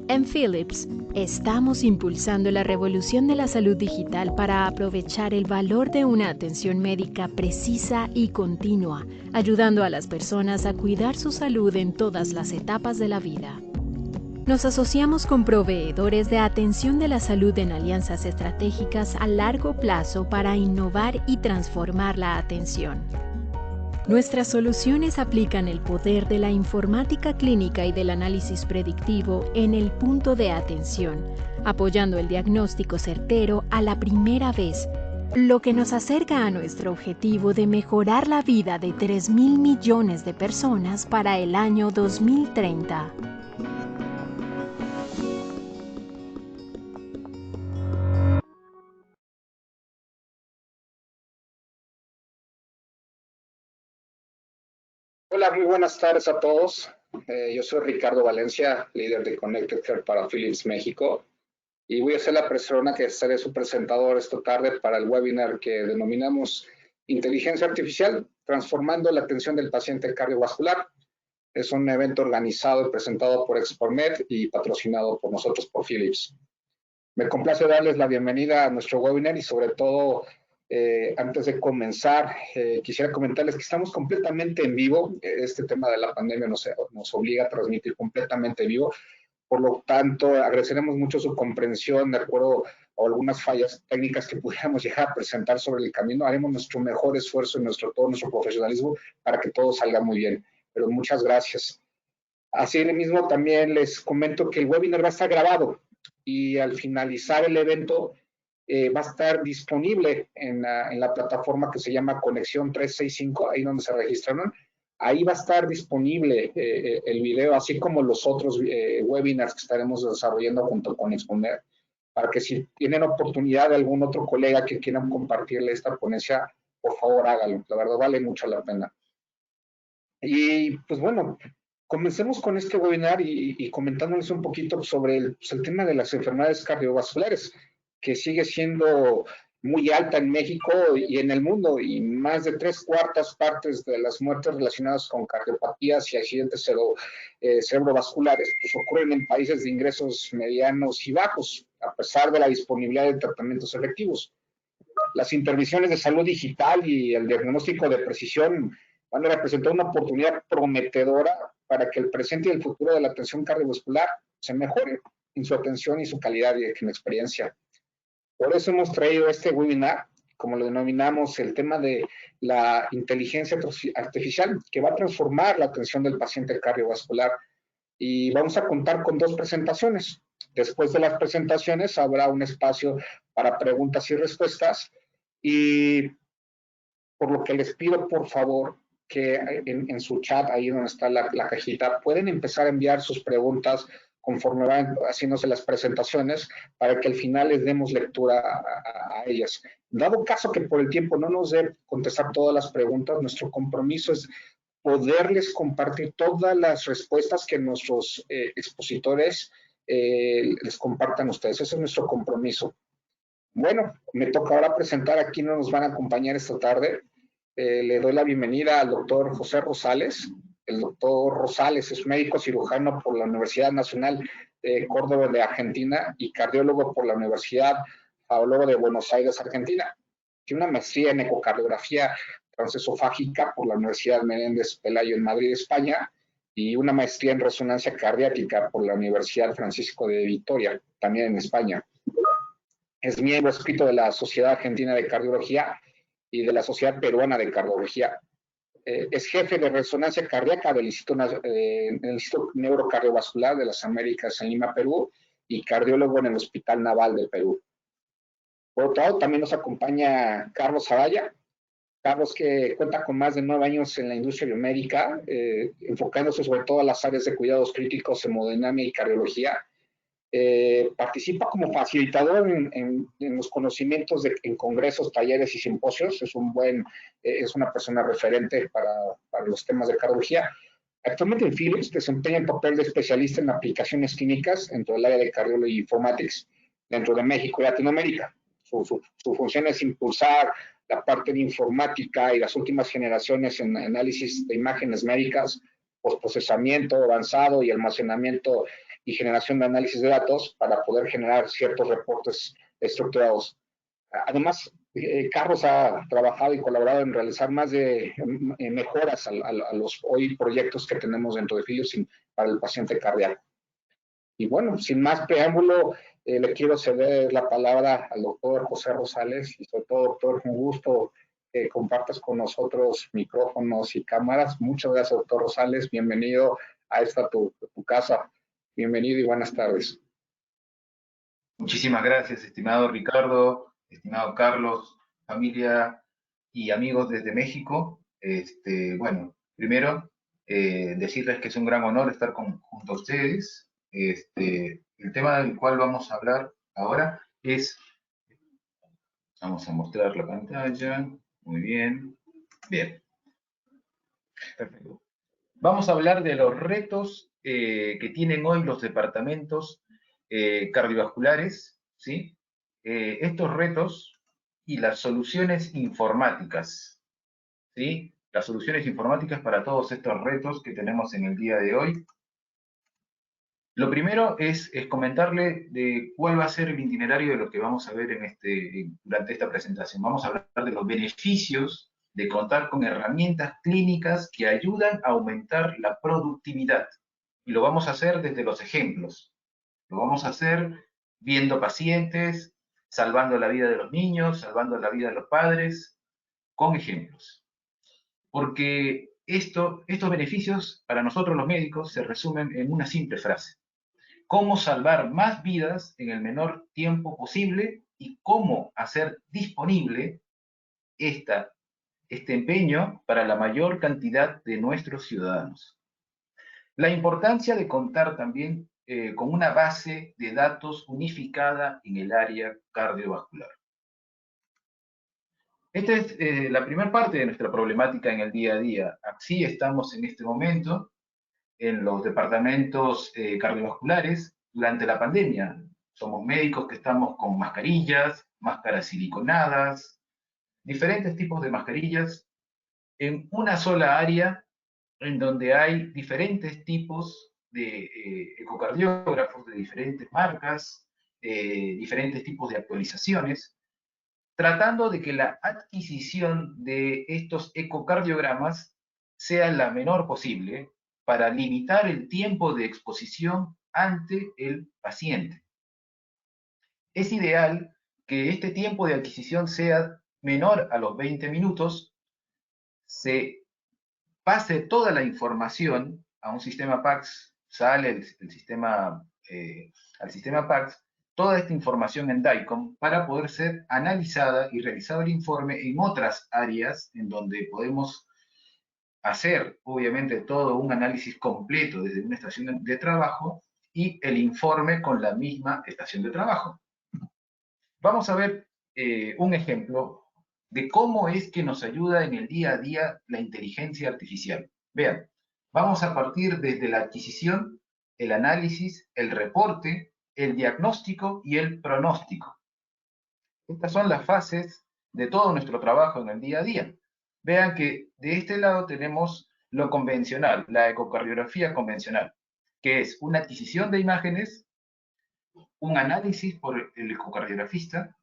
En Philips, estamos impulsando la revolución de la salud digital para aprovechar el valor de una atención médica precisa y continua, ayudando a las personas a cuidar su salud en todas las etapas de la vida. Nos asociamos con proveedores de atención de la salud en alianzas estratégicas a largo plazo para innovar y transformar la atención. Nuestras soluciones aplican el poder de la informática clínica y del análisis predictivo en el punto de atención, apoyando el diagnóstico certero a la primera vez, lo que nos acerca a nuestro objetivo de mejorar la vida de 3.000 millones de personas para el año 2030. Hola, muy buenas tardes a todos. Yo soy Ricardo Valencia, líder de Connected Care para Philips México, y voy a ser la persona que seré su presentador esta tarde para el webinar que denominamos Inteligencia Artificial, transformando la atención del paciente cardiovascular. Es un evento organizado y presentado por Expormed y patrocinado por nosotros, por Philips. Me complace darles la bienvenida a nuestro webinar y sobre todo, antes de comenzar, quisiera comentarles que estamos completamente en vivo. Este tema de la pandemia nos obliga a transmitir completamente en vivo. Por lo tanto, agradeceremos mucho su comprensión de acuerdo a algunas fallas técnicas que pudiéramos llegar a presentar sobre el camino. Haremos nuestro mejor esfuerzo y todo nuestro profesionalismo para que todo salga muy bien. Pero muchas gracias. Así mismo, también les comento que el webinar va a estar grabado y al finalizar el evento va a estar disponible en la plataforma que se llama Conexión 365, ahí donde se registraron. Ahí va a estar disponible el video, así como los otros webinars que estaremos desarrollando junto con Exponer, para que si tienen oportunidad de algún otro colega que quieran compartirle esta ponencia, por favor hágalo. La verdad vale mucho la pena. Y pues bueno, comencemos con este webinar y comentándoles un poquito sobre el tema de las enfermedades cardiovasculares, que sigue siendo muy alta en México y en el mundo, y más de 3/4 partes de las muertes relacionadas con cardiopatías y accidentes cerebrovasculares pues ocurren en países de ingresos medianos y bajos, a pesar de la disponibilidad de tratamientos efectivos. Las intervenciones de salud digital y el diagnóstico de precisión van a representar una oportunidad prometedora para que el presente y el futuro de la atención cardiovascular se mejore en su atención y su calidad y en experiencia. Por eso hemos traído este webinar, como lo denominamos, el tema de la inteligencia artificial, que va a transformar la atención del paciente cardiovascular. Y vamos a contar con 2 presentaciones. Después de las presentaciones habrá un espacio para preguntas y respuestas. Y por lo que les pido, por favor, que en su chat, ahí donde está la cajita, pueden empezar a enviar sus preguntas conforme van haciéndose las presentaciones para que al final les demos lectura a ellas. Dado caso que por el tiempo no nos dé contestar todas las preguntas, nuestro compromiso es poderles compartir todas las respuestas que nuestros expositores les compartan a ustedes. Ese es nuestro compromiso. Bueno, me toca ahora presentar a quienes nos van a acompañar esta tarde. Le doy la bienvenida al doctor José Rosales. El doctor Rosales es médico cirujano por la Universidad Nacional de Córdoba de Argentina y cardiólogo por la Universidad Pablo de Buenos Aires, Argentina. Tiene una maestría en ecocardiografía transesofágica por la Universidad Menéndez Pelayo en Madrid, España, y una maestría en resonancia cardíaca por la Universidad Francisco de Vitoria, también en España. Es miembro escrito de la Sociedad Argentina de Cardiología y de la Sociedad Peruana de Cardiología. Es jefe de resonancia cardíaca del Instituto Neurocardiovascular de las Américas en Lima, Perú, y cardiólogo en el Hospital Naval de Perú. Por otro lado, también nos acompaña Carlos Araya. Carlos, que cuenta con más de 9 años en la industria biomédica, enfocándose sobre todo en las áreas de cuidados críticos, hemodinamia y cardiología. Participa como facilitador en los conocimientos en congresos, talleres y simposios. Es una persona referente para los temas de cardiología. Actualmente en Philips desempeña el papel de especialista en aplicaciones clínicas dentro del área de Cardiology Informatics dentro de México y Latinoamérica. Su función es impulsar la parte de informática y las últimas generaciones en análisis de imágenes médicas, postprocesamiento avanzado y almacenamiento y generación de análisis de datos para poder generar ciertos reportes estructurados. Además, Carlos ha trabajado y colaborado en realizar más de mejoras a los hoy proyectos que tenemos dentro de Philips para el paciente cardíaco. Y bueno, sin más preámbulo, le quiero ceder la palabra al doctor José Rosales y sobre todo, doctor, un gusto que compartas con nosotros micrófonos y cámaras. Muchas gracias, doctor Rosales. Bienvenido a esta tu casa. Bienvenido y buenas tardes. Muchísimas gracias, estimado Ricardo, estimado Carlos, familia y amigos desde México. Bueno, primero, decirles que es un gran honor estar junto a ustedes. El tema del cual vamos a hablar ahora es, vamos a mostrar la pantalla, muy bien, bien, perfecto. Vamos a hablar de los retos que tienen hoy los departamentos cardiovasculares, ¿sí? Estos retos y las soluciones informáticas, ¿sí? Las soluciones informáticas para todos estos retos que tenemos en el día de hoy. Lo primero es comentarle de cuál va a ser el itinerario de lo que vamos a ver durante esta presentación. Vamos a hablar de los beneficios de contar con herramientas clínicas que ayudan a aumentar la productividad. Y lo vamos a hacer desde los ejemplos. Lo vamos a hacer viendo pacientes, salvando la vida de los niños, salvando la vida de los padres, con ejemplos. Porque estos beneficios para nosotros los médicos se resumen en una simple frase: cómo salvar más vidas en el menor tiempo posible y cómo hacer disponible este empeño para la mayor cantidad de nuestros ciudadanos. La importancia de contar también con una base de datos unificada en el área cardiovascular. Esta es la primera parte de nuestra problemática en el día a día. Así estamos en este momento en los departamentos cardiovasculares durante la pandemia. Somos médicos que estamos con mascarillas, máscaras siliconadas, diferentes tipos de mascarillas en una sola área en donde hay diferentes tipos de ecocardiógrafos de diferentes marcas, diferentes tipos de actualizaciones, tratando de que la adquisición de estos ecocardiogramas sea la menor posible para limitar el tiempo de exposición ante el paciente. Es ideal que este tiempo de adquisición sea menor a los 20 minutos, se pase toda la información a un sistema PACS, sale al sistema PACS, toda esta información en DICOM para poder ser analizada y realizado el informe en otras áreas en donde podemos hacer, obviamente, todo un análisis completo desde una estación de trabajo y el informe con la misma estación de trabajo. Vamos a ver un ejemplo de cómo es que nos ayuda en el día a día la inteligencia artificial. Vean, vamos a partir desde la adquisición, el análisis, el reporte, el diagnóstico y el pronóstico. Estas son las fases de todo nuestro trabajo en el día a día. Vean que de este lado tenemos lo convencional, la ecocardiografía convencional, que es una adquisición de imágenes, un análisis por el ecocardiografista,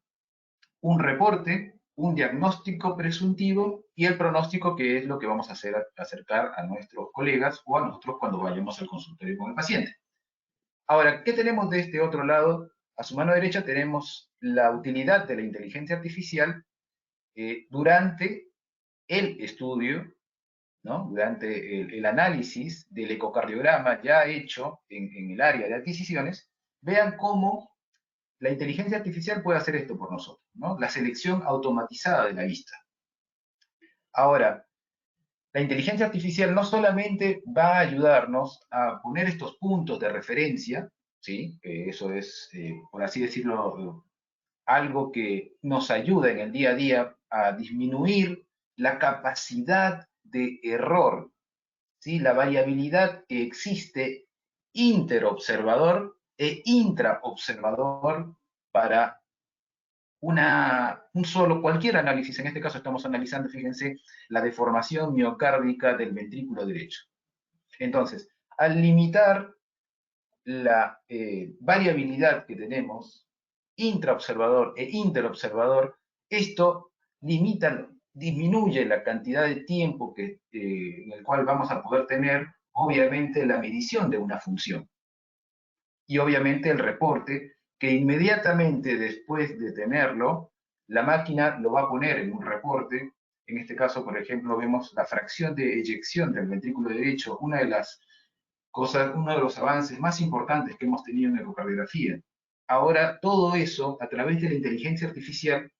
un reporte, un diagnóstico presuntivo y el pronóstico, que es lo que vamos a hacer acercar a nuestros colegas o a nosotros cuando vayamos al consultorio con el paciente. Ahora, ¿qué tenemos de este otro lado? A su mano derecha tenemos la utilidad de la inteligencia artificial durante el estudio, ¿no? Durante el análisis del ecocardiograma ya hecho en el área de adquisiciones. Vean cómo la inteligencia artificial puede hacer esto por nosotros, ¿no? La selección automatizada de la vista. Ahora, la inteligencia artificial no solamente va a ayudarnos a poner estos puntos de referencia, ¿sí? Eso es, por así decirlo, algo que nos ayuda en el día a día a disminuir la capacidad de error, ¿sí? La variabilidad que existe interobservador e intraobservador para cualquier análisis. En este caso estamos analizando, fíjense, la deformación miocárdica del ventrículo derecho. Entonces, al limitar la variabilidad que tenemos, intraobservador e interobservador, esto disminuye la cantidad de tiempo en el cual vamos a poder tener, obviamente, la medición de una función. Y obviamente el reporte, que inmediatamente después de tenerlo, la máquina lo va a poner en un reporte. En este caso, por ejemplo, vemos la fracción de eyección del ventrículo derecho, uno de los avances más importantes que hemos tenido en ecocardiografía. Ahora, todo eso, a través de la inteligencia artificial,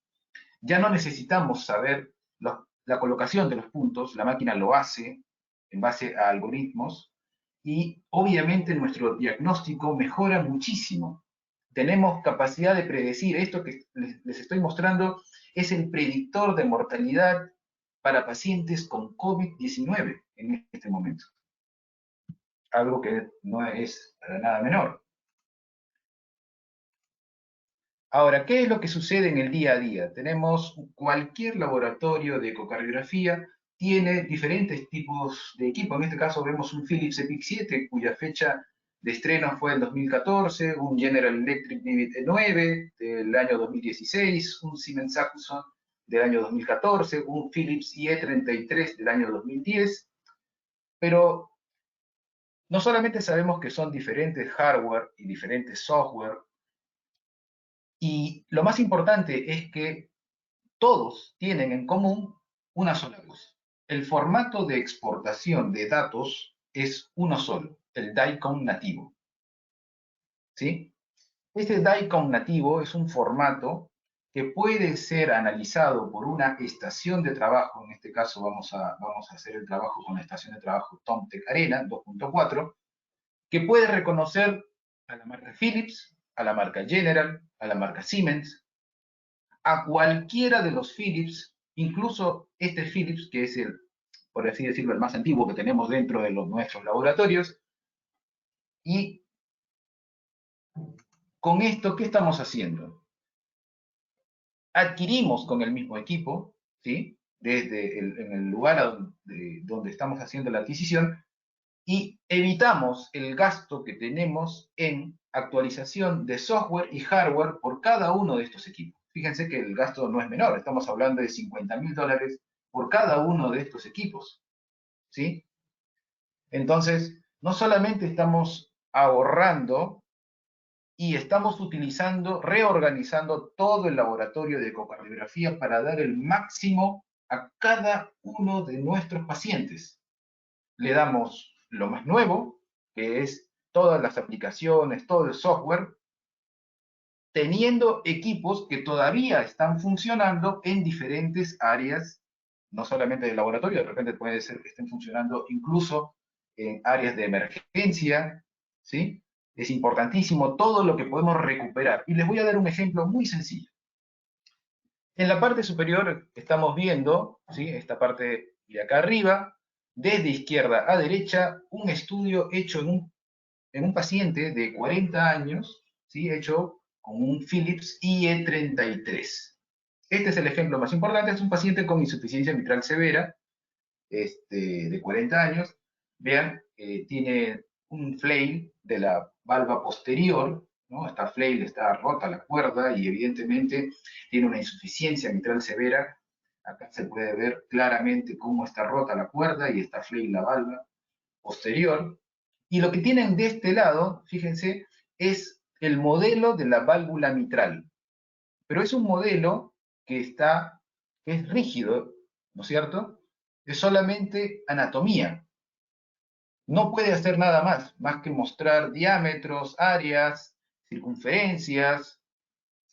ya no necesitamos saber la colocación de los puntos, la máquina lo hace en base a algoritmos, y obviamente nuestro diagnóstico mejora muchísimo. Tenemos capacidad de predecir. Esto que les estoy mostrando es el predictor de mortalidad para pacientes con COVID-19 en este momento. Algo que no es para nada menor. Ahora, ¿qué es lo que sucede en el día a día? Tenemos cualquier laboratorio de ecocardiografía, tiene diferentes tipos de equipo. En este caso vemos un Philips EPIC 7, cuya fecha de estreno fue el 2014, un General Electric Vivid E9 del año 2016, un Siemens Axon del año 2014, un Philips IE33 del año 2010, pero no solamente sabemos que son diferentes hardware y diferentes software, y lo más importante es que todos tienen en común una sola cosa. El formato de exportación de datos es uno solo, el DICOM nativo. ¿Sí? Este DICOM nativo es un formato que puede ser analizado por una estación de trabajo. En este caso vamos a hacer el trabajo con la estación de trabajo Tomtec Arena 2.4, que puede reconocer a la marca Philips, a la marca General, a la marca Siemens, a cualquiera de los Philips, incluso este Philips, que es por así decirlo, el más antiguo que tenemos dentro de nuestros laboratorios. Y con esto, ¿qué estamos haciendo? Adquirimos con el mismo equipo, ¿sí? En el lugar donde estamos haciendo la adquisición, y evitamos el gasto que tenemos en actualización de software y hardware por cada uno de estos equipos. Fíjense que el gasto no es menor, estamos hablando de $50.000 por cada uno de estos equipos, ¿sí? Entonces, no solamente estamos ahorrando y estamos reorganizando todo el laboratorio de ecocardiografía para dar el máximo a cada uno de nuestros pacientes. Le damos lo más nuevo, que es todas las aplicaciones, todo el software, teniendo equipos que todavía están funcionando en diferentes áreas, no solamente del laboratorio, de repente puede ser que estén funcionando incluso en áreas de emergencia, ¿sí? Es importantísimo todo lo que podemos recuperar. Y les voy a dar un ejemplo muy sencillo. En la parte superior estamos viendo, ¿sí? Esta parte de acá arriba, desde izquierda a derecha, un estudio hecho en un paciente de 40 años, ¿sí? Hecho con un Philips IE33. Este es el ejemplo más importante, es un paciente con insuficiencia mitral severa, de 40 años. Vean, tiene un flail de la valva posterior, ¿no? Esta flail está rota la cuerda y evidentemente tiene una insuficiencia mitral severa. Acá se puede ver claramente cómo está rota la cuerda y está flail la valva posterior. Y lo que tienen de este lado, fíjense, es el modelo de la válvula mitral. Pero es un modelo que es rígido, ¿no es cierto? Es solamente anatomía. No puede hacer nada más que mostrar diámetros, áreas, circunferencias,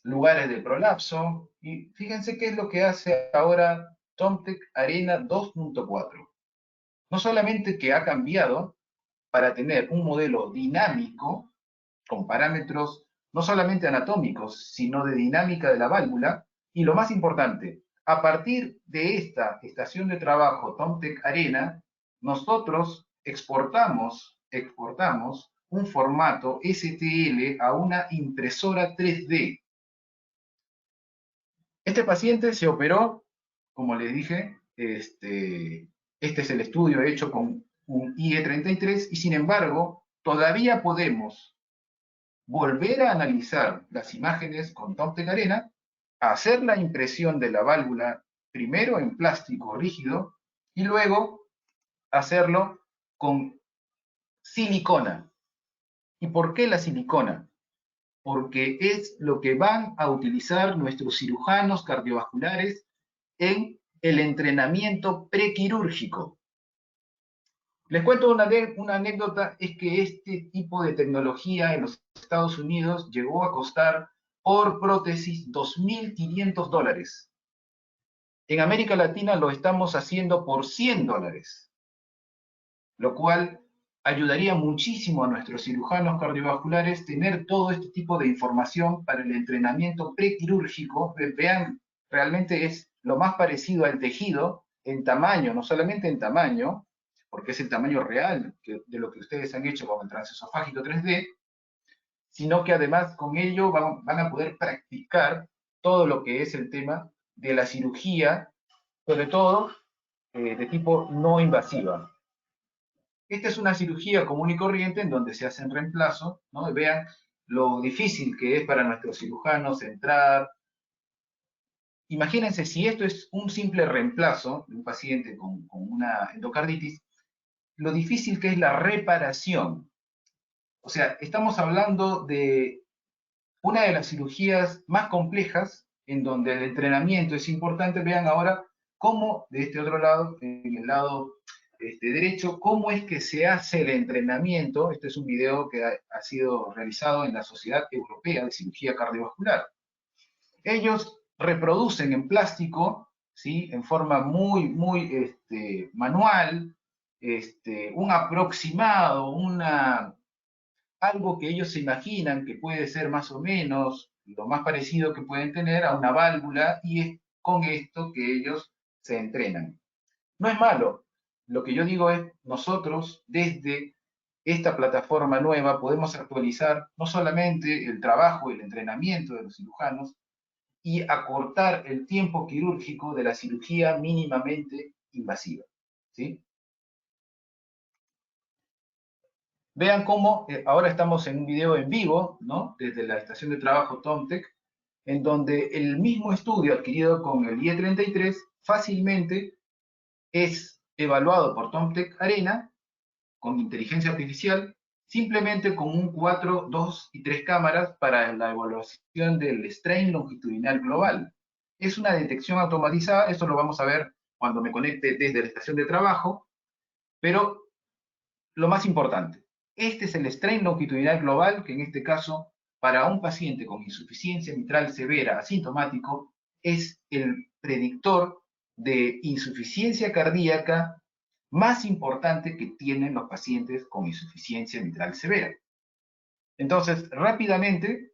lugares de prolapso. Y fíjense qué es lo que hace ahora TomTec Arena 2.4. No solamente que ha cambiado para tener un modelo dinámico, con parámetros no solamente anatómicos, sino de dinámica de la válvula, y lo más importante, a partir de esta estación de trabajo TomTec Arena, nosotros exportamos un formato STL a una impresora 3D. Este paciente se operó, como les dije, este es el estudio hecho con un IE33 y sin embargo todavía podemos volver a analizar las imágenes con TomTec Arena, hacer la impresión de la válvula primero en plástico rígido y luego hacerlo con silicona. ¿Y por qué la silicona? Porque es lo que van a utilizar nuestros cirujanos cardiovasculares en el entrenamiento prequirúrgico. Les cuento una anécdota, es que este tipo de tecnología en los Estados Unidos llegó a costar por prótesis $2.500. En América Latina lo estamos haciendo por $100, lo cual ayudaría muchísimo a nuestros cirujanos cardiovasculares tener todo este tipo de información para el entrenamiento prequirúrgico. Vean, realmente es lo más parecido al tejido en tamaño, no solamente en tamaño, porque es el tamaño real de lo que ustedes han hecho con el transesofágico 3D, sino que además con ello van a poder practicar todo lo que es el tema de la cirugía, sobre todo de tipo no invasiva. Esta es una cirugía común y corriente en donde se hacen reemplazo, ¿no? Vean lo difícil que es para nuestros cirujanos entrar. Imagínense si esto es un simple reemplazo de un paciente con una endocarditis, lo difícil que es la reparación. O sea, estamos hablando de una de las cirugías más complejas en donde el entrenamiento es importante. Vean ahora cómo, de este otro lado, en el lado derecho, cómo es que se hace el entrenamiento. Este es un video que ha sido realizado en la Sociedad Europea de Cirugía Cardiovascular. Ellos reproducen en plástico, ¿sí? En forma muy manual, un aproximado, algo que ellos se imaginan que puede ser más o menos lo más parecido que pueden tener a una válvula, y es con esto que ellos se entrenan. No es malo. Lo que yo digo es, nosotros desde esta plataforma nueva podemos actualizar no solamente el trabajo y el entrenamiento de los cirujanos y acortar el tiempo quirúrgico de la cirugía mínimamente invasiva, ¿sí? Vean cómo ahora estamos en un video en vivo, ¿no? Desde la estación de trabajo TomTec, en donde el mismo estudio adquirido con el IE33 fácilmente es evaluado por TomTec Arena con inteligencia artificial, simplemente con un 4, 2 y 3 cámaras para la evaluación del strain longitudinal global. Es una detección automatizada, esto lo vamos a ver cuando me conecte desde la estación de trabajo, pero lo más importante, este es el strain longitudinal global, que en este caso, para un paciente con insuficiencia mitral severa asintomático, es el predictor de insuficiencia cardíaca más importante que tienen los pacientes con insuficiencia mitral severa. Entonces, rápidamente,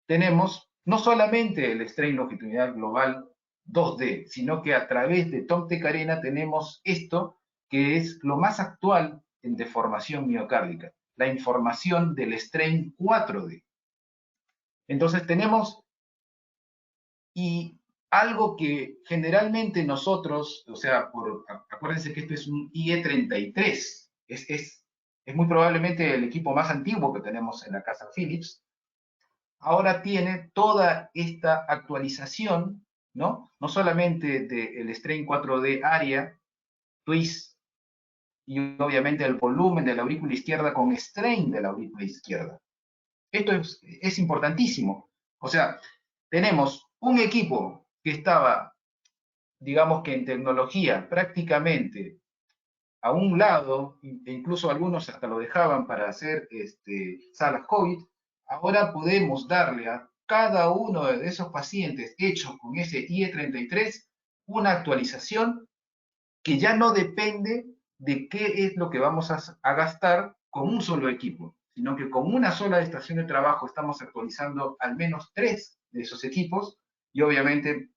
tenemos no solamente el strain longitudinal global 2D, sino que a través de TomTec Arena tenemos esto, que es lo más actual en deformación miocárdica, la información del strain 4D. Entonces tenemos, y algo que generalmente nosotros, o sea, acuérdense que esto es un IE33, es muy probablemente el equipo más antiguo que tenemos en la casa Philips, ahora tiene toda esta actualización, ¿no? No solamente del strain 4D ARIA, twist, y obviamente el volumen de la aurícula izquierda con strain de la aurícula izquierda. Esto es importantísimo. O sea, tenemos un equipo que estaba, digamos que en tecnología prácticamente a un lado, e incluso algunos hasta lo dejaban para hacer salas COVID. Ahora podemos darle a cada uno de esos pacientes hechos con ese IE33 una actualización que ya no depende de qué es lo que vamos a gastar con un solo equipo, sino que con una sola estación de trabajo estamos actualizando al menos 3 de esos equipos y obviamente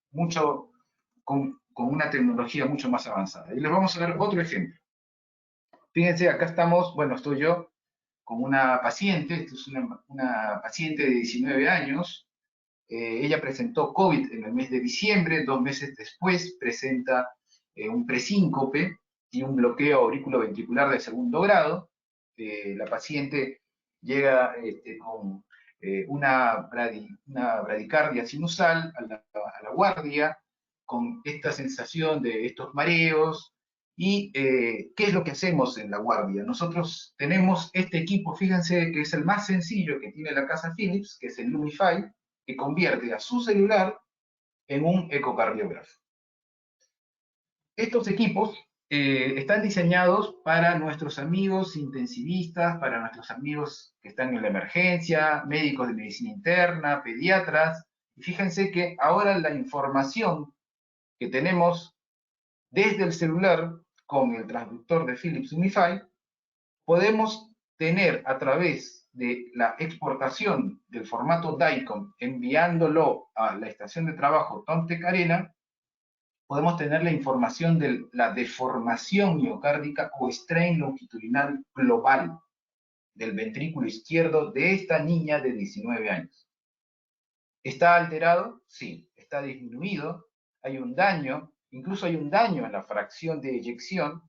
con una tecnología mucho más avanzada. Y les vamos a dar otro ejemplo. Fíjense, acá estamos, bueno, estoy yo con una paciente, esta es una paciente de 19 años, ella presentó COVID en el mes de diciembre, 2 meses después presenta un presíncope y un bloqueo auriculoventricular de segundo grado. La paciente llega con una bradicardia sinusal a la guardia, con esta sensación de estos mareos. ¿Y qué es lo que hacemos en la guardia? Nosotros tenemos este equipo, fíjense que es el más sencillo que tiene la casa Philips, que es el Lumify, que convierte a su celular en un ecocardiógrafo. Estos equipos están diseñados para nuestros amigos intensivistas, para nuestros amigos que están en la emergencia, médicos de medicina interna, pediatras. Y fíjense que ahora la información que tenemos desde el celular con el transductor de Philips Lumify, podemos tener a través de la exportación del formato DICOM, enviándolo a la estación de trabajo Tomtec Arena, podemos tener la información de la deformación miocárdica o strain longitudinal global del ventrículo izquierdo de esta niña de 19 años. ¿Está alterado? Sí. ¿Está disminuido? Hay un daño, incluso hay un daño en la fracción de eyección,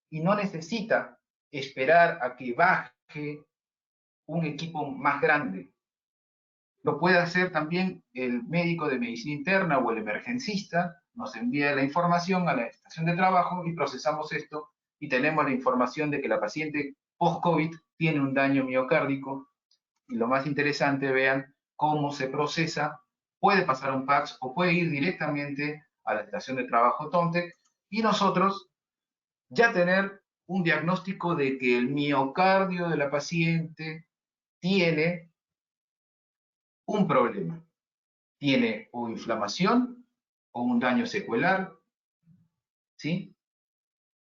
y no necesita esperar a que baje un equipo más grande. Lo puede hacer también el médico de medicina interna o el emergencista, nos envía la información a la estación de trabajo y procesamos esto y tenemos la información de que la paciente post-COVID tiene un daño miocárdico. Y lo más interesante, vean cómo se procesa, puede pasar a un PACS o puede ir directamente a la estación de trabajo Tomtec y nosotros ya tener un diagnóstico de que el miocardio de la paciente tiene un problema. Tiene o inflamación o un daño secuelar, ¿sí?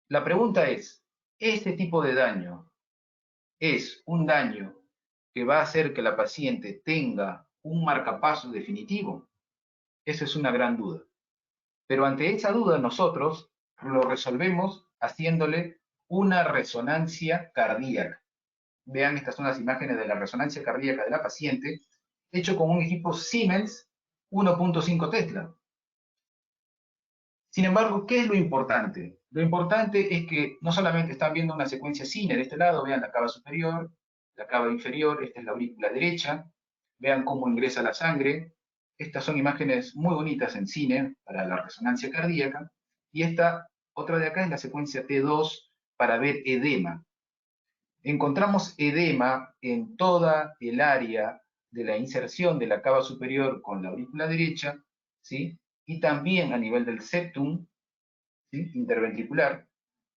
La pregunta es, ¿este tipo de daño es un daño que va a hacer que la paciente tenga un marcapaso definitivo? Esa es una gran duda. Pero ante esa duda nosotros lo resolvemos haciéndole una resonancia cardíaca. Vean, estas son las imágenes de la resonancia cardíaca de la paciente, hecho con un equipo Siemens 1.5 Tesla. Sin embargo, ¿qué es lo importante? Lo importante es que no solamente están viendo una secuencia cine de este lado, vean la cava superior, la cava inferior, esta es la aurícula derecha, vean cómo ingresa la sangre. Estas son imágenes muy bonitas en cine para la resonancia cardíaca. Y esta otra de acá es la secuencia T2 para ver edema. Encontramos edema en toda el área de la inserción de la cava superior con la aurícula derecha, ¿sí? Y también a nivel del septum, ¿sí? Interventricular.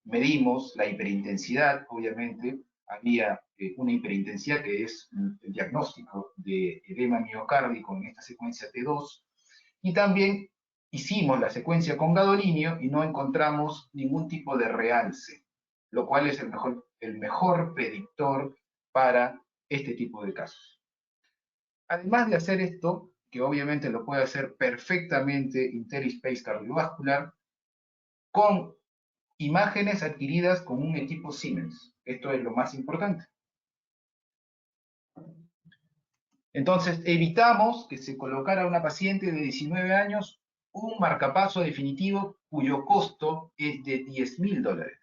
Medimos la hiperintensidad, obviamente, había una hiperintensidad que es el diagnóstico de edema miocárdico en esta secuencia T2, y también hicimos la secuencia con gadolinio y no encontramos ningún tipo de realce, lo cual es el mejor predictor para este tipo de casos. Además de hacer esto, que obviamente lo puede hacer perfectamente IntelliSpace Cardiovascular, con imágenes adquiridas con un equipo Siemens. Esto es lo más importante. Entonces, evitamos que se colocara a una paciente de 19 años un marcapaso definitivo cuyo costo es de $10.000.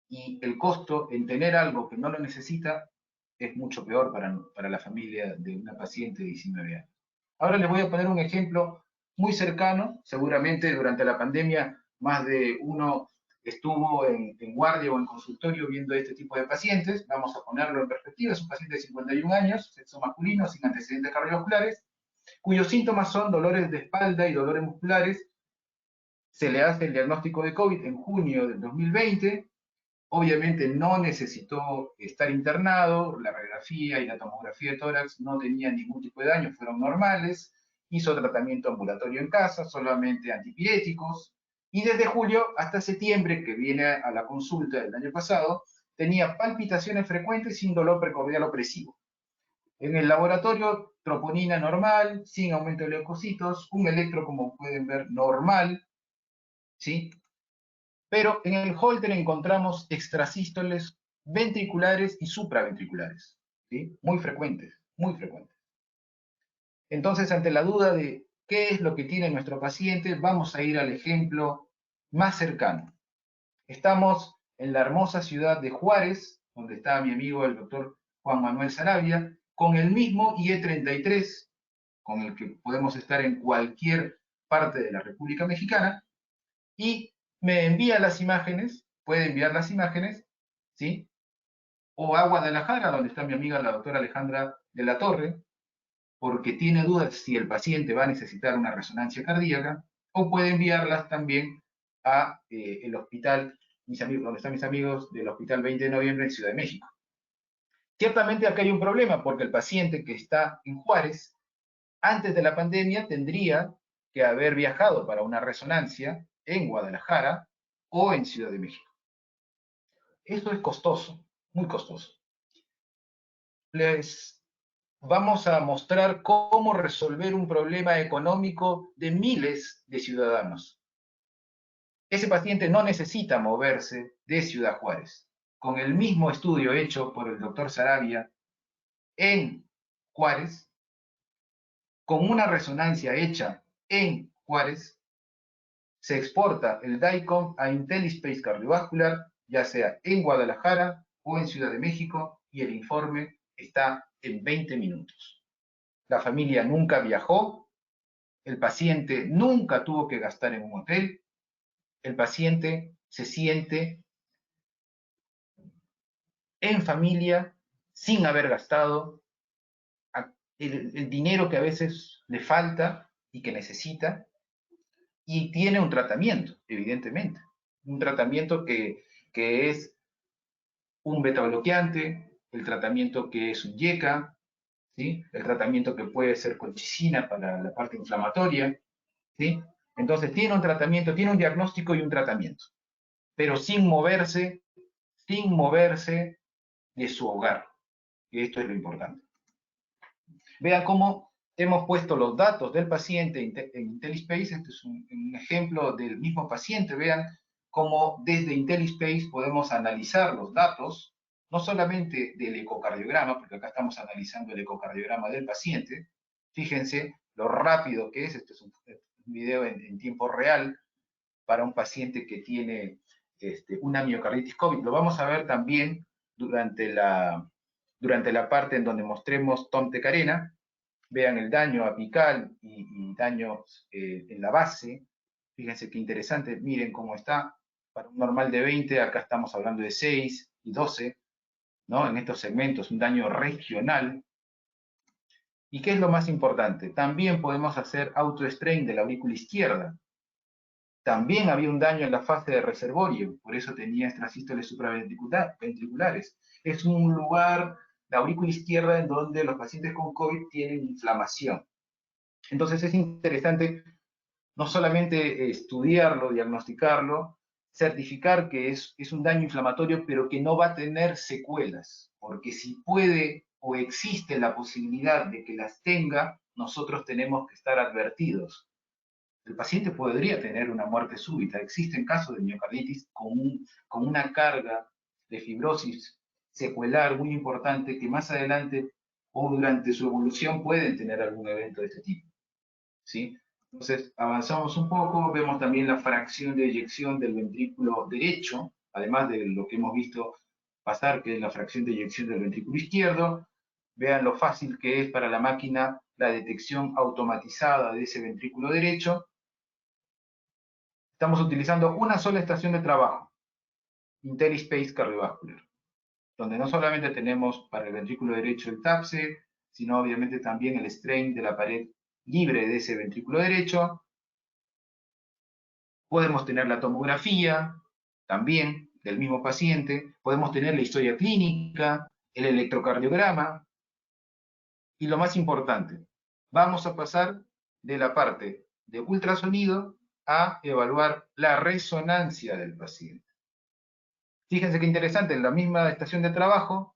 Y el costo en tener algo que no lo necesita es mucho peor para la familia de una paciente de 19 años. Ahora les voy a poner un ejemplo muy cercano. Seguramente durante la pandemia más de uno estuvo en guardia o en consultorio viendo este tipo de pacientes. Vamos a ponerlo en perspectiva. Es un paciente de 51 años, sexo masculino, sin antecedentes cardiovasculares, cuyos síntomas son dolores de espalda y dolores musculares. Se le hace el diagnóstico de COVID en junio del 2020. Obviamente no necesitó estar internado, la radiografía y la tomografía de tórax no tenían ningún tipo de daño, fueron normales, hizo tratamiento ambulatorio en casa, solamente antipiréticos, y desde julio hasta septiembre, que viene a la consulta del año pasado, tenía palpitaciones frecuentes sin dolor precordial opresivo. En el laboratorio, troponina normal, sin aumento de leucocitos, un electro, como pueden ver, normal, ¿sí? Pero en el Holter encontramos extrasístoles ventriculares y supraventriculares, ¿sí? Muy frecuentes, muy frecuentes. Entonces, ante la duda de qué es lo que tiene nuestro paciente, vamos a ir al ejemplo más cercano. Estamos en la hermosa ciudad de Juárez, donde está mi amigo el doctor Juan Manuel Sarabia, con el mismo IE33, con el que podemos estar en cualquier parte de la República Mexicana, y me envía las imágenes, puede enviar las imágenes, ¿sí? O a Guadalajara, donde está mi amiga la doctora Alejandra de la Torre, porque tiene dudas si el paciente va a necesitar una resonancia cardíaca, o puede enviarlas también a el hospital, donde están mis amigos del Hospital 20 de Noviembre en Ciudad de México. Ciertamente acá hay un problema, porque el paciente que está en Juárez, antes de la pandemia, tendría que haber viajado para una resonancia en Guadalajara o en Ciudad de México. Esto es costoso, muy costoso. Les vamos a mostrar cómo resolver un problema económico de miles de ciudadanos. Ese paciente no necesita moverse de Ciudad Juárez. Con el mismo estudio hecho por el doctor Sarabia en Juárez, con una resonancia hecha en Juárez, se exporta el DICOM a IntelliSpace Cardiovascular, ya sea en Guadalajara o en Ciudad de México, y el informe está en 20 minutos. La familia nunca viajó, el paciente nunca tuvo que gastar en un hotel, el paciente se siente en familia sin haber gastado el dinero que a veces le falta y que necesita, y tiene un tratamiento, evidentemente. Un tratamiento que es un beta bloqueante, el tratamiento que es un YECA, ¿sí? El tratamiento que puede ser colchicina para la parte inflamatoria, ¿sí? Entonces tiene un tratamiento, tiene un diagnóstico y un tratamiento, pero sin moverse de su hogar, y esto es lo importante. Vean cómo hemos puesto los datos del paciente en IntelliSpace. Este es un ejemplo del mismo paciente. Vean cómo desde IntelliSpace podemos analizar los datos, no solamente del ecocardiograma, porque acá estamos analizando el ecocardiograma del paciente. Fíjense lo rápido que es. Este es un video en tiempo real para un paciente que tiene una miocarditis COVID. Lo vamos a ver también durante la parte en donde mostremos TOM Carena. Vean el daño apical y daños en la base. Fíjense qué interesante, miren cómo está. Para un normal de 20, acá estamos hablando de 6 y 12, ¿no? En estos segmentos, un daño regional. ¿Y qué es lo más importante? También podemos hacer autostrain de la aurícula izquierda. También había un daño en la fase de reservorio, por eso tenía extrasístoles supraventriculares. Es un lugar, la aurícula izquierda, en donde los pacientes con COVID tienen inflamación. Entonces es interesante no solamente estudiarlo, diagnosticarlo, certificar que es un daño inflamatorio, pero que no va a tener secuelas, porque si puede o existe la posibilidad de que las tenga, nosotros tenemos que estar advertidos. el paciente podría tener una muerte súbita. Existen casos de miocarditis con una carga de fibrosis secuelar muy importante que más adelante o durante su evolución pueden tener algún evento de este tipo, ¿sí? Entonces, avanzamos un poco, vemos también la fracción de eyección del ventrículo derecho, además de lo que hemos visto pasar, que es la fracción de eyección del ventrículo izquierdo. Vean lo fácil que es para la máquina la detección automatizada de ese ventrículo derecho. Estamos utilizando una sola estación de trabajo, IntelliSpace Cardiovascular, donde no solamente tenemos para el ventrículo derecho el TAPSE, sino obviamente también el strain de la pared libre de ese ventrículo derecho. Podemos tener la tomografía, también, del mismo paciente. Podemos tener la historia clínica, el electrocardiograma. Y lo más importante, vamos a pasar de la parte de ultrasonido a evaluar la resonancia del paciente. Fíjense qué interesante, en la misma estación de trabajo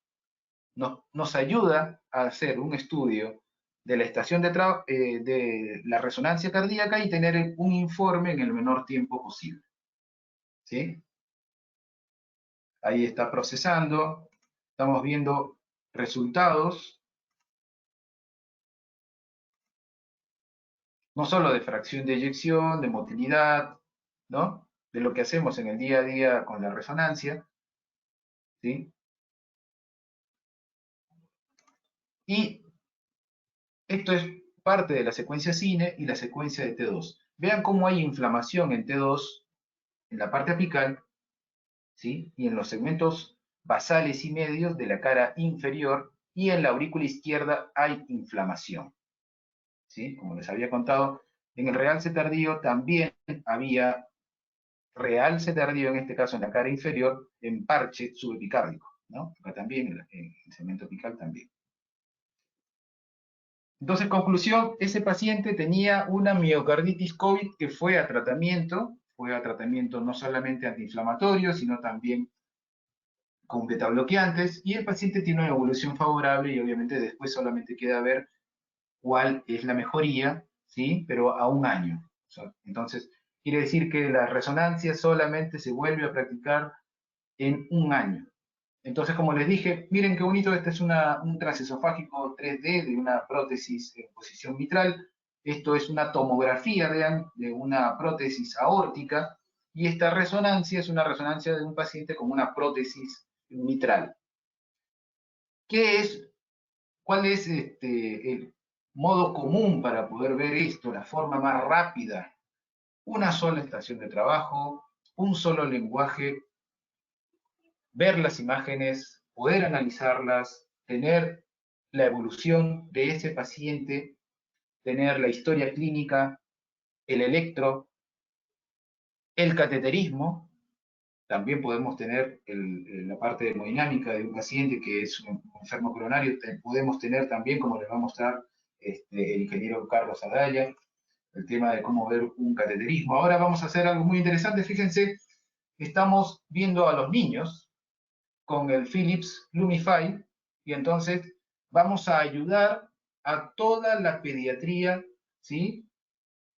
nos ayuda a hacer un estudio de la estación de la resonancia cardíaca y tener un informe en el menor tiempo posible. ¿Sí? Ahí está procesando, estamos viendo resultados, no solo de fracción de eyección, de motilidad, ¿no? De lo que hacemos en el día a día con la resonancia, ¿sí? Y esto es parte de la secuencia CINE y la secuencia de T2. Vean cómo hay inflamación en T2, en la parte apical, ¿sí? Y en los segmentos basales y medios de la cara inferior, y en la aurícula izquierda hay inflamación, ¿sí? Como les había contado, en el realce tardío también había realce tardío, en este caso en la cara inferior, en parche subepicárdico, ¿no? Acá también, en el segmento apical también. Entonces, conclusión, ese paciente tenía una miocarditis COVID que fue a tratamiento no solamente antiinflamatorio, sino también con beta bloqueantes, y el paciente tiene una evolución favorable y obviamente después solamente queda ver cuál es la mejoría, ¿sí? Pero a un año. O sea, entonces, quiere decir que la resonancia solamente se vuelve a practicar en un año. Entonces, como les dije, miren qué bonito, este es un transesofágico 3D de una prótesis en posición mitral. Esto es una tomografía, vean, de una prótesis aórtica, y esta resonancia es una resonancia de un paciente con una prótesis mitral. ¿Cuál es el modo común para poder ver esto, la forma más rápida? Una sola estación de trabajo, un solo lenguaje, ver las imágenes, poder analizarlas, tener la evolución de ese paciente, tener la historia clínica, el electro, el cateterismo. También podemos tener la parte hemodinámica de un paciente que es un enfermo coronario. Podemos tener también, como les va a mostrar el ingeniero Carlos Adaya, el tema de cómo ver un cateterismo. Ahora vamos a hacer algo muy interesante. Fíjense, estamos viendo a los niños con el Philips Lumify, y entonces vamos a ayudar a toda la pediatría, ¿sí?,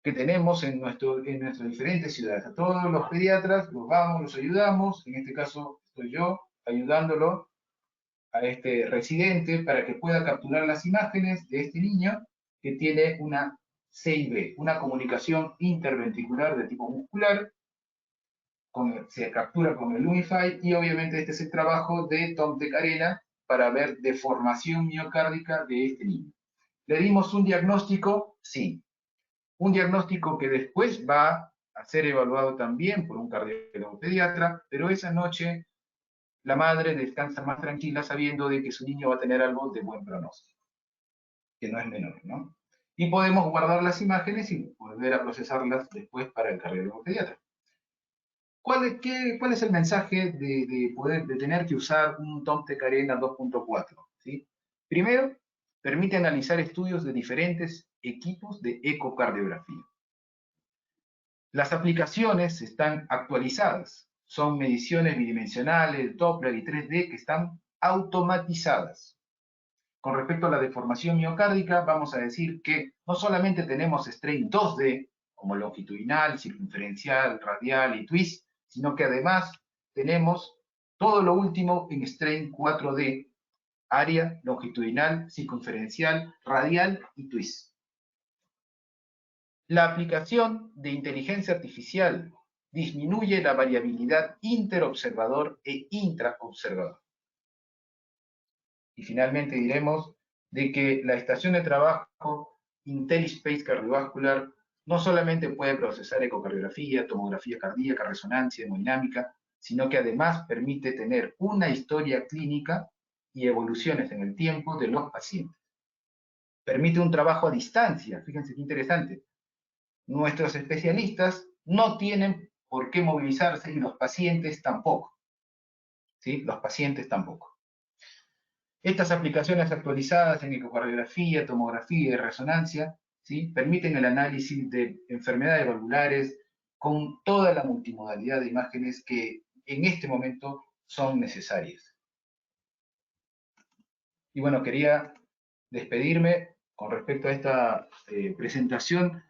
que tenemos en nuestras diferentes ciudades. A todos los pediatras los ayudamos, en este caso estoy yo ayudándolo a este residente para que pueda capturar las imágenes de este niño que tiene una CIB, una comunicación interventricular de tipo muscular. Se captura con el Lumify, y obviamente este es el trabajo de Tom Tecarena para ver deformación miocárdica de este niño. ¿Le dimos un diagnóstico? Sí. Un diagnóstico que después va a ser evaluado también por un cardiólogo pediatra, pero esa noche la madre descansa más tranquila sabiendo de que su niño va a tener algo de buen pronóstico, que no es menor, ¿no? Y podemos guardar las imágenes y volver a procesarlas después para el cardiólogo pediatra. ¿Cuál es el mensaje de tener que usar un Tom Tecarena 2.4? ¿Sí? Primero, permite analizar estudios de diferentes equipos de ecocardiografía. Las aplicaciones están actualizadas. Son mediciones bidimensionales, Doppler y 3D que están automatizadas. Con respecto a la deformación miocárdica, vamos a decir que no solamente tenemos strain 2D, como longitudinal, circunferencial, radial y twist, sino que además tenemos todo lo último en strain 4D, área, longitudinal, circunferencial, radial y twist. La aplicación de inteligencia artificial disminuye la variabilidad interobservador e intraobservador. Y finalmente diremos de que la estación de trabajo IntelliSpace Cardiovascular no solamente puede procesar ecocardiografía, tomografía cardíaca, resonancia, hemodinámica, sino que además permite tener una historia clínica y evoluciones en el tiempo de los pacientes. Permite un trabajo a distancia, fíjense qué interesante. Nuestros especialistas no tienen por qué movilizarse y los pacientes tampoco. ¿Sí? Los pacientes tampoco. Estas aplicaciones actualizadas en ecocardiografía, tomografía y resonancia, ¿sí?, permiten el análisis de enfermedades valvulares con toda la multimodalidad de imágenes que en este momento son necesarias. Y bueno, quería despedirme con respecto a esta presentación.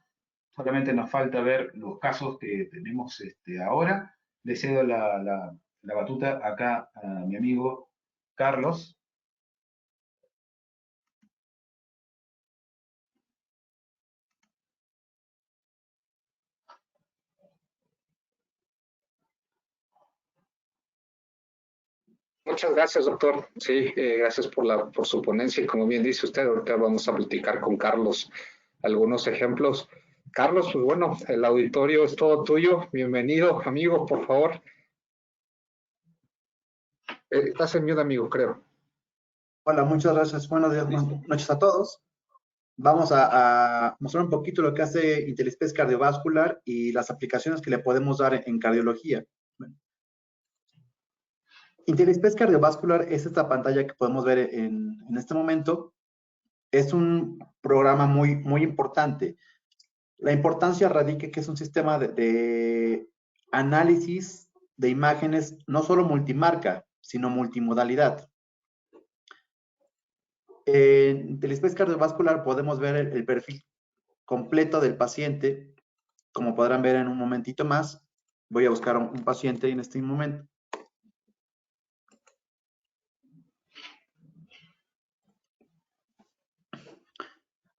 Solamente nos falta ver los casos que tenemos ahora. Le cedo la batuta acá a mi amigo Carlos. Muchas gracias, doctor. Sí, gracias por su ponencia. Y como bien dice usted, ahorita vamos a platicar con Carlos algunos ejemplos. Carlos, pues bueno, el auditorio es todo tuyo. Bienvenido, amigo, por favor. Estás en mute, amigo, creo. Hola, muchas gracias. Buenos días, buenas noches a todos. Vamos a mostrar un poquito lo que hace IntelliSpace Cardiovascular y las aplicaciones que le podemos dar en cardiología. IntelliSpace Cardiovascular es esta pantalla que podemos ver en este momento. Es un programa muy importante. La importancia radica que es un sistema de análisis de imágenes, no solo multimarca, sino multimodalidad. En IntelliSpace Cardiovascular podemos ver el perfil completo del paciente. Como podrán ver en un momentito más, voy a buscar un paciente en este momento.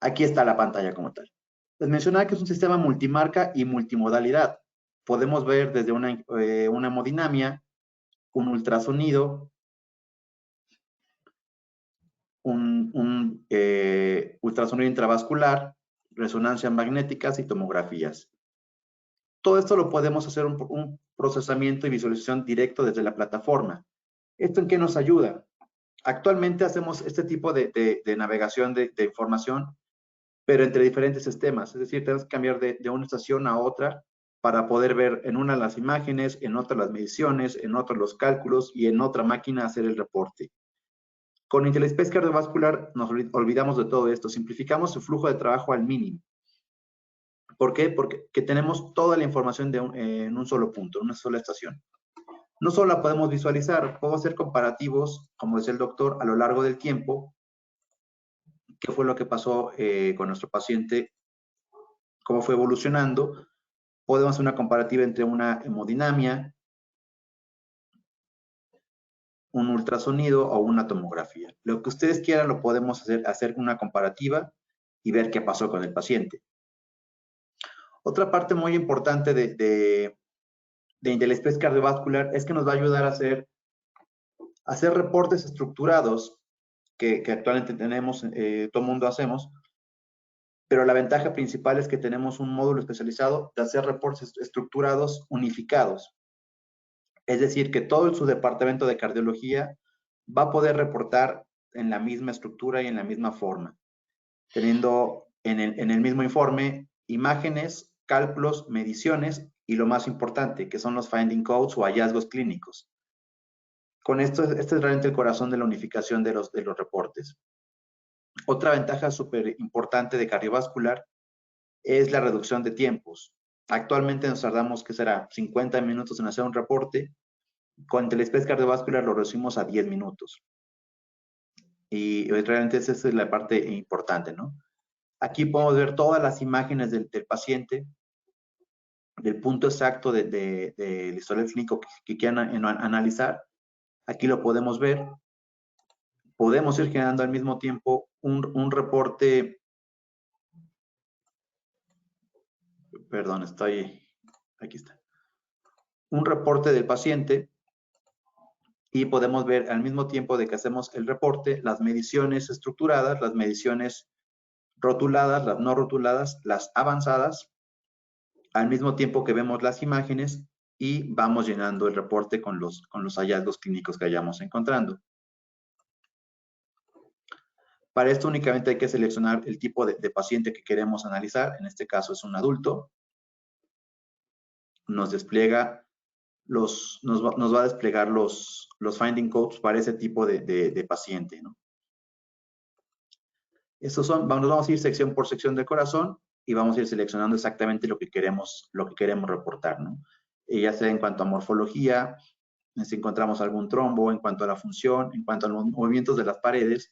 Aquí está la pantalla como tal. Les mencionaba que es un sistema multimarca y multimodalidad. Podemos ver desde una hemodinamia, un ultrasonido, un ultrasonido intravascular, resonancias magnéticas y tomografías. Todo esto lo podemos hacer un procesamiento y visualización directo desde la plataforma. ¿Esto en qué nos ayuda? Actualmente hacemos este tipo de navegación de información, pero entre diferentes sistemas. Es decir, tenemos que cambiar de una estación a otra para poder ver en una las imágenes, en otra las mediciones, en otra los cálculos y en otra máquina hacer el reporte. Con IntelliSpace Cardiovascular nos olvidamos de todo esto, simplificamos su flujo de trabajo al mínimo. ¿Por qué? Porque tenemos toda la información en un solo punto, en una sola estación. No solo la podemos visualizar, podemos hacer comparativos, como decía el doctor, a lo largo del tiempo, qué fue lo que pasó con nuestro paciente, cómo fue evolucionando. Podemos hacer una comparativa entre una hemodinamia, un ultrasonido o una tomografía. Lo que ustedes quieran lo podemos hacer una comparativa y ver qué pasó con el paciente. Otra parte muy importante de IntelliSpace Cardiovascular es que nos va a ayudar a hacer reportes estructurados que actualmente tenemos, todo el mundo hacemos, pero la ventaja principal es que tenemos un módulo especializado de hacer reportes estructurados unificados. Es decir, que todo su departamento de cardiología va a poder reportar en la misma estructura y en la misma forma, teniendo en el mismo informe imágenes, cálculos, mediciones y lo más importante, que son los finding codes o hallazgos clínicos. Con esto, este es realmente el corazón de la unificación de los reportes. Otra ventaja súper importante de cardiovascular es la reducción de tiempos. Actualmente nos tardamos, ¿qué será? 50 minutos en hacer un reporte. Con IntelliSpace Cardiovascular lo reducimos a 10 minutos. Y realmente esa es la parte importante, ¿no? Aquí podemos ver todas las imágenes del paciente, del punto exacto del historial clínico que quieran analizar. Aquí lo podemos ver. Podemos ir generando al mismo tiempo un reporte. Perdón, aquí está. Un reporte del paciente y podemos ver al mismo tiempo de que hacemos el reporte, las mediciones estructuradas, las mediciones rotuladas, las no rotuladas, las avanzadas, al mismo tiempo que vemos las imágenes y vamos llenando el reporte con los hallazgos clínicos que vayamos encontrando. Para esto únicamente hay que seleccionar el tipo de paciente que queremos analizar. En este caso es un adulto. Nos despliega nos va a desplegar los finding codes para ese tipo de paciente, ¿no? Estos son, nos vamos a ir sección por sección del corazón y vamos a ir seleccionando exactamente lo que queremos reportar, ¿no? Ya sea en cuanto a morfología, si encontramos algún trombo, en cuanto a la función, en cuanto a los movimientos de las paredes,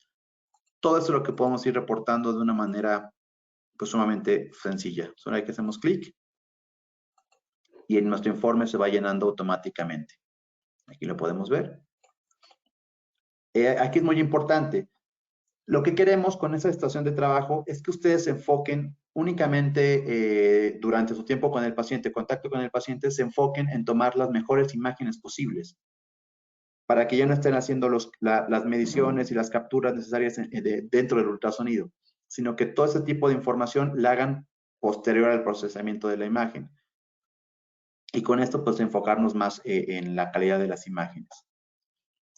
todo eso es lo que podemos ir reportando de una manera pues sumamente sencilla. Solo hay que hacemos clic y en nuestro informe se va llenando automáticamente. Aquí lo podemos ver. Aquí es muy importante. Lo que queremos con esa estación de trabajo es que ustedes se enfoquen únicamente durante su tiempo con el paciente, contacto con el paciente, se enfoquen en tomar las mejores imágenes posibles para que ya no estén haciendo las mediciones y las capturas necesarias dentro del ultrasonido, sino que todo ese tipo de información la hagan posterior al procesamiento de la imagen. Y con esto, pues, enfocarnos más en la calidad de las imágenes.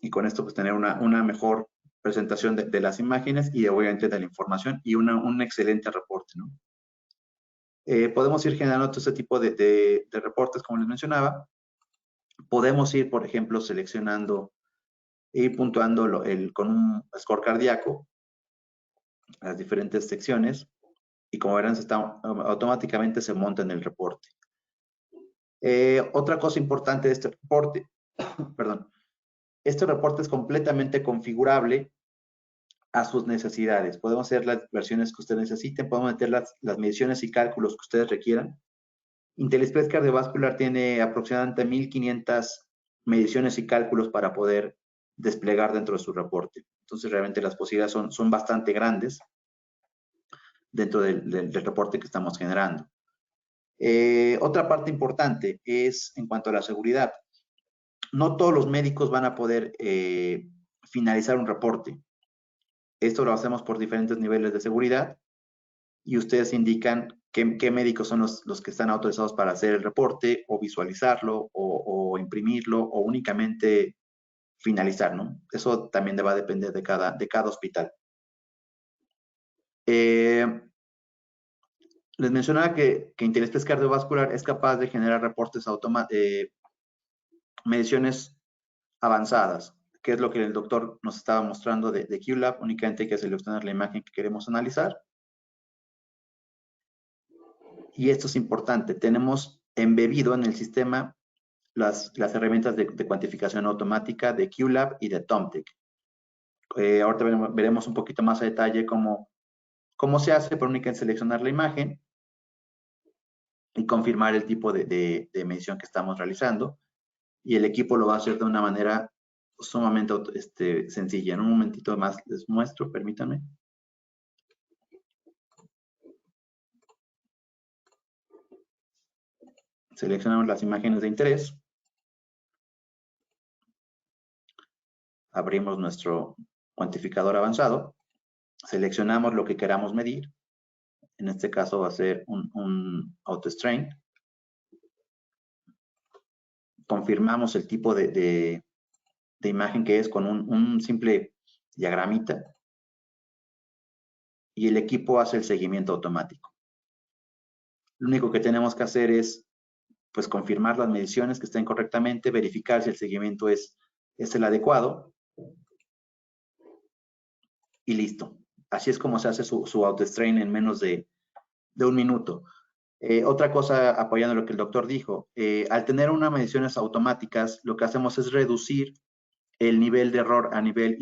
Y con esto, pues, tener una mejor presentación de las imágenes y obviamente de la información y un excelente reporte, ¿no? Podemos ir generando todo ese tipo de reportes, como les mencionaba. Podemos ir, por ejemplo, seleccionando y puntuando con un score cardíaco las diferentes secciones y como verán, automáticamente se monta en el reporte. Otra cosa importante de este reporte, perdón, este reporte es completamente configurable a sus necesidades. Podemos hacer las versiones que ustedes necesiten, podemos meter las mediciones y cálculos que ustedes requieran. IntelliExpress Cardiovascular tiene aproximadamente 1500 mediciones y cálculos para poder desplegar dentro de su reporte. Entonces, realmente las posibilidades son bastante grandes dentro del reporte que estamos generando. Otra parte importante es en cuanto a la seguridad. No todos los médicos van a poder finalizar un reporte. Esto lo hacemos por diferentes niveles de seguridad y ustedes indican qué médicos son los que están autorizados para hacer el reporte o visualizarlo o imprimirlo o únicamente finalizar, ¿no? Eso también va a depender de cada hospital. Les mencionaba que IntelliExpress Cardiovascular es capaz de generar reportes mediciones avanzadas, que es lo que el doctor nos estaba mostrando de QLab. Únicamente hay que seleccionar la imagen que queremos analizar. Y esto es importante, tenemos embebido en el sistema las herramientas de cuantificación automática de QLab y de TomTec. Ahorita veremos un poquito más a detalle cómo se hace, pero únicamente seleccionar la imagen y confirmar el tipo de medición que estamos realizando. Y el equipo lo va a hacer de una manera sumamente sencilla. En un momentito más les muestro, permítanme. Seleccionamos las imágenes de interés. Abrimos nuestro cuantificador avanzado. Seleccionamos lo que queramos medir. En este caso va a ser un autostrain. Confirmamos el tipo de imagen que es con un simple diagramita. Y el equipo hace el seguimiento automático. Lo único que tenemos que hacer es pues confirmar las mediciones que estén correctamente, verificar si el seguimiento es el adecuado y listo. Así es como se hace su autostrain en menos de un minuto. Otra cosa, apoyando lo que el doctor dijo, al tener unas mediciones automáticas, lo que hacemos es reducir el nivel de error a nivel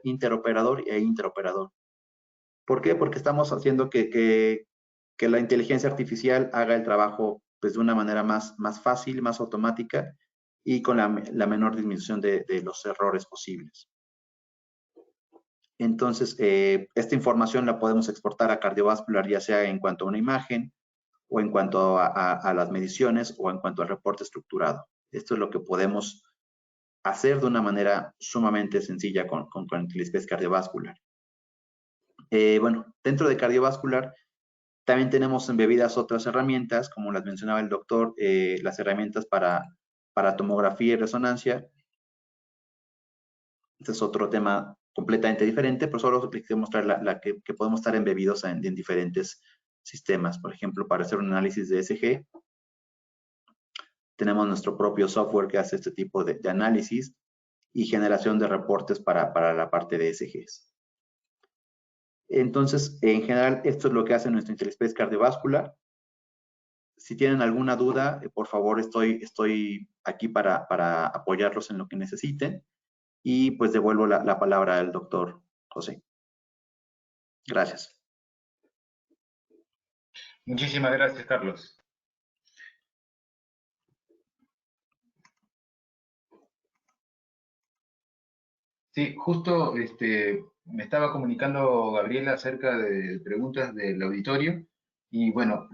interoperador e interoperador. ¿Por qué? Porque estamos haciendo que la inteligencia artificial haga el trabajo pues de una manera más fácil, más automática y con la menor disminución de los errores posibles. Entonces, esta información la podemos exportar a cardiovascular, ya sea en cuanto a una imagen, o en cuanto a las mediciones, o en cuanto al reporte estructurado. Esto es lo que podemos hacer de una manera sumamente sencilla con IntelliSpace Cardiovascular. Bueno, dentro de cardiovascular también tenemos embebidas otras herramientas, como las mencionaba el doctor, las herramientas para tomografía y resonancia. Este es otro tema completamente diferente, pero solo les quiero mostrar la que podemos estar embebidos en diferentes sistemas. Por ejemplo, para hacer un análisis de ECG, tenemos nuestro propio software que hace este tipo de análisis y generación de reportes para la parte de ECGs. Entonces, en general, esto es lo que hace nuestro IntelliSpace Cardiovascular. Si tienen alguna duda, por favor, estoy aquí para apoyarlos en lo que necesiten. Y pues devuelvo la palabra al doctor José. Gracias. Muchísimas gracias, Carlos. Sí, justo me estaba comunicando Gabriela acerca de preguntas del auditorio. Y bueno,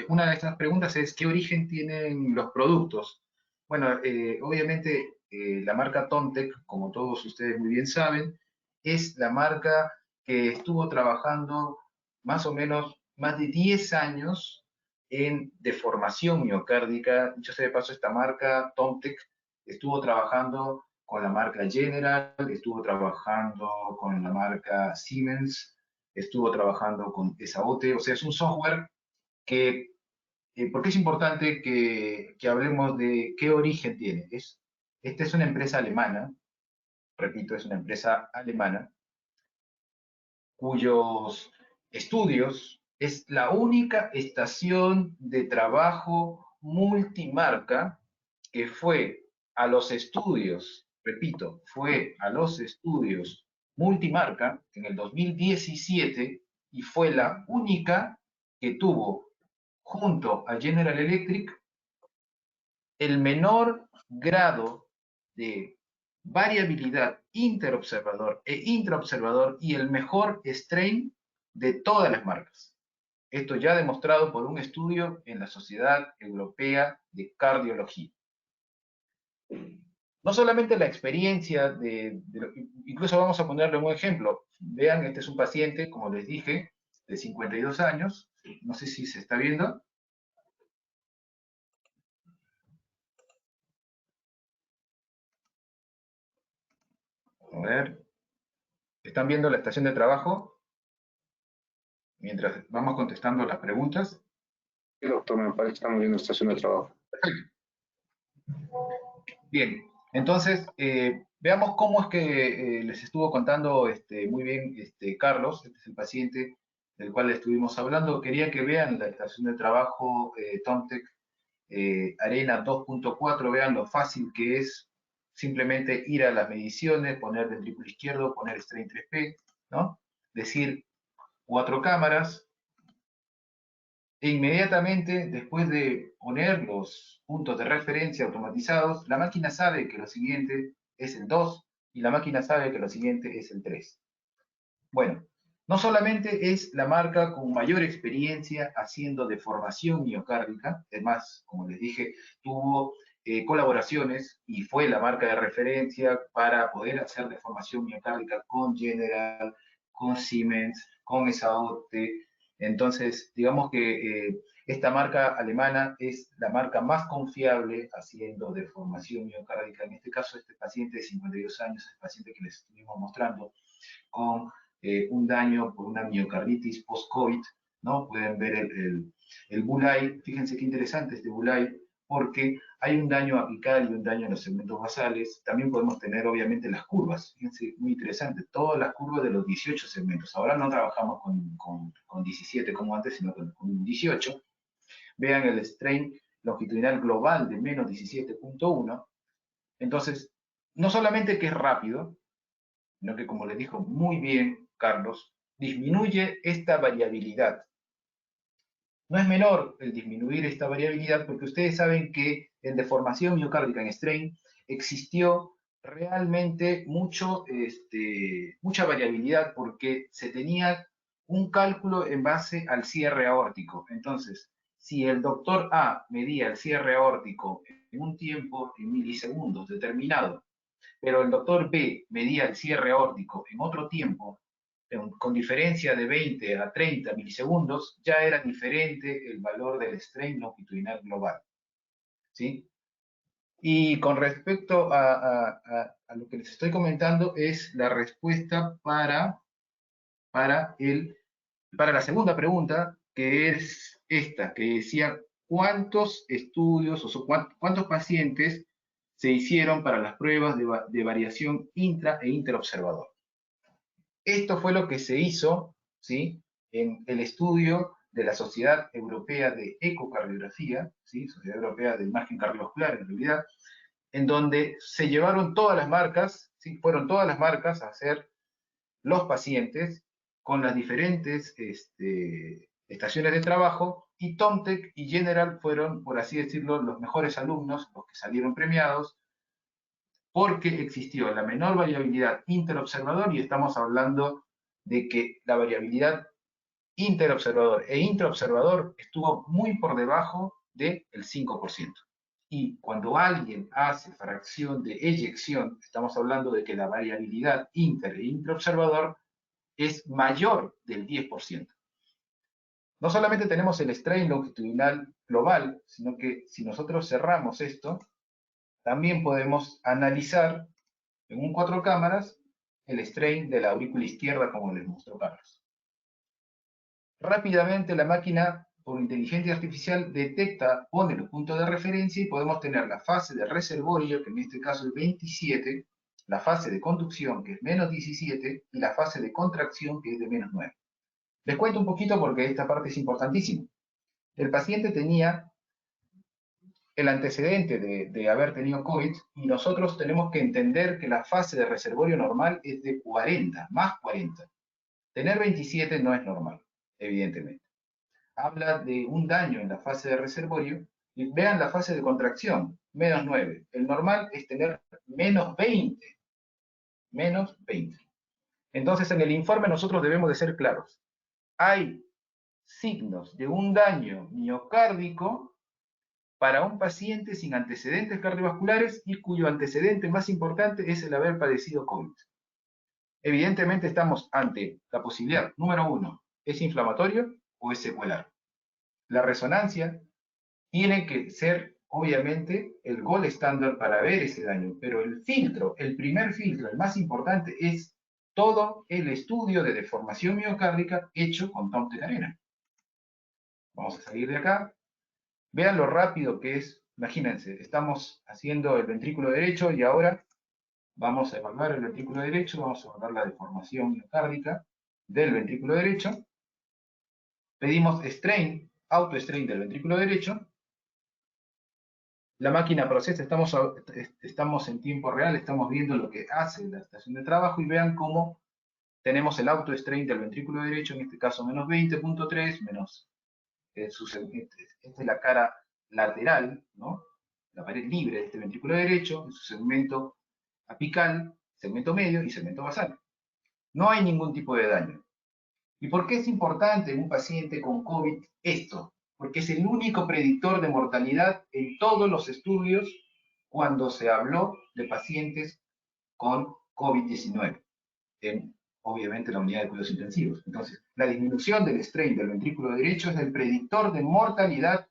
una de estas preguntas es: ¿qué origen tienen los productos? Bueno, obviamente la marca Tomtec, como todos ustedes muy bien saben, es la marca que estuvo trabajando más o menos más de 10 años en deformación miocárdica. Dicho sea de paso, esta marca Tomtec estuvo trabajando con la marca General, estuvo trabajando con la marca Siemens, estuvo trabajando con Esaote. O sea, es un software que, ¿por qué es importante que hablemos de qué origen tiene? Esta es una empresa alemana, repito, es una empresa alemana, cuyos estudios es la única estación de trabajo multimarca que fue a los estudios, repito, fue a los estudios multimarca en el 2017 y fue la única que tuvo, junto a General Electric, el menor grado de variabilidad interobservador e intraobservador y el mejor strain de todas las marcas. Esto ya demostrado por un estudio en la Sociedad Europea de Cardiología. No solamente la experiencia incluso vamos a ponerle un ejemplo. Vean, este es un paciente, como les dije, de 52 años. No sé si se está viendo. A ver. ¿Están viendo la estación de trabajo? Mientras vamos contestando las preguntas. Sí, doctor, me parece que estamos viendo estación de trabajo. Perfecto. Bien, entonces veamos cómo es que les estuvo contando muy bien Carlos. Este es el paciente del cual estuvimos hablando. Quería que vean la estación de trabajo Tomtec Arena 2.4. Vean lo fácil que es simplemente ir a las mediciones, poner ventrículo izquierdo, poner strain 3P, ¿no? Decir 4 cámaras, e inmediatamente después de poner los puntos de referencia automatizados, la máquina sabe que lo siguiente es el 2 y la máquina sabe que lo siguiente es el 3. Bueno, no solamente es la marca con mayor experiencia haciendo deformación miocárdica, además, como les dije, tuvo colaboraciones y fue la marca de referencia para poder hacer deformación miocárdica con General, con Siemens, con Esaote. Entonces, digamos que esta marca alemana es la marca más confiable haciendo deformación miocárdica. En este caso, este paciente de 52 años, el paciente que les estuvimos mostrando, con un daño por una miocarditis post-COVID, ¿no? Pueden ver el Bulay. Fíjense qué interesante este Bulay, porque hay un daño apical y un daño en los segmentos basales. También podemos tener, obviamente, las curvas. Fíjense, muy interesante. Todas las curvas de los 18 segmentos. Ahora no trabajamos con 17 como antes, sino con 18. Vean el strain longitudinal global de menos 17.1. Entonces, no solamente que es rápido, sino que, como les dijo muy bien Carlos, disminuye esta variabilidad. No es menor el disminuir esta variabilidad, porque ustedes saben que en deformación miocárdica, en strain, existió realmente mucha variabilidad, porque se tenía un cálculo en base al cierre aórtico. Entonces, si el doctor A medía el cierre aórtico en un tiempo en milisegundos determinado, pero el doctor B medía el cierre aórtico en otro tiempo, con diferencia de 20 a 30 milisegundos, ya era diferente el valor del strain longitudinal global. ¿Sí? Y con respecto a lo que les estoy comentando, es la respuesta para la segunda pregunta, que es esta, que decía, ¿cuántos estudios o cuántos pacientes se hicieron para las pruebas de variación intra e interobservador? Esto fue lo que se hizo, ¿sí?, en el estudio de la Sociedad Europea de Ecocardiografía, ¿sí?, Sociedad Europea de Imagen Cardiovascular, en realidad, en donde se llevaron todas las marcas, ¿sí?, fueron todas las marcas a hacer los pacientes con las diferentes estaciones de trabajo, y Tomtec y General fueron, por así decirlo, los mejores alumnos, los que salieron premiados, porque existió la menor variabilidad interobservador, y estamos hablando de que la variabilidad interobservador e intraobservador estuvo muy por debajo del 5%. Y cuando alguien hace fracción de eyección, estamos hablando de que la variabilidad inter e intraobservador es mayor del 10%. No solamente tenemos el strain longitudinal global, sino que si nosotros cerramos esto, también podemos analizar en un 4 cámaras el strain de la aurícula izquierda, como les mostró Carlos. Rápidamente la máquina, por inteligencia artificial, detecta, pone los puntos de referencia, y podemos tener la fase de reservorio, que en este caso es 27, la fase de conducción, que es menos 17, y la fase de contracción, que es de menos 9. Les cuento un poquito porque esta parte es importantísima. El paciente tenía el antecedente de haber tenido COVID, y nosotros tenemos que entender que la fase de reservorio normal es de 40, más 40. Tener 27 no es normal, evidentemente. Habla de un daño en la fase de reservorio, y vean la fase de contracción, menos 9. El normal es tener menos 20. Menos 20. Entonces, en el informe nosotros debemos de ser claros. Hay signos de un daño miocárdico para un paciente sin antecedentes cardiovasculares y cuyo antecedente más importante es el haber padecido COVID. Evidentemente estamos ante la posibilidad, número 1, ¿es inflamatorio o es secular? La resonancia tiene que ser, obviamente, el gold estándar para ver ese daño, pero el filtro, el primer filtro, el más importante, es todo el estudio de deformación miocárdica hecho con Tomtec Arena. Vamos a salir de acá. Vean lo rápido que es. Imagínense, estamos haciendo el ventrículo derecho y ahora vamos a evaluar el ventrículo derecho, vamos a evaluar la deformación miocárdica del ventrículo derecho. Pedimos strain, auto-strain del ventrículo derecho. La máquina procesa, estamos en tiempo real, estamos viendo lo que hace la estación de trabajo, y vean cómo tenemos el auto-strain del ventrículo derecho, en este caso menos 20.3, menos, esta es la cara lateral, ¿no?, la pared libre de este ventrículo derecho, en su segmento apical, segmento medio y segmento basal. No hay ningún tipo de daño. ¿Y por qué es importante en un paciente con COVID esto? Porque es el único predictor de mortalidad en todos los estudios cuando se habló de pacientes con COVID-19, obviamente la unidad de cuidados intensivos. Entonces, la disminución del strain del ventrículo derecho es el predictor de mortalidad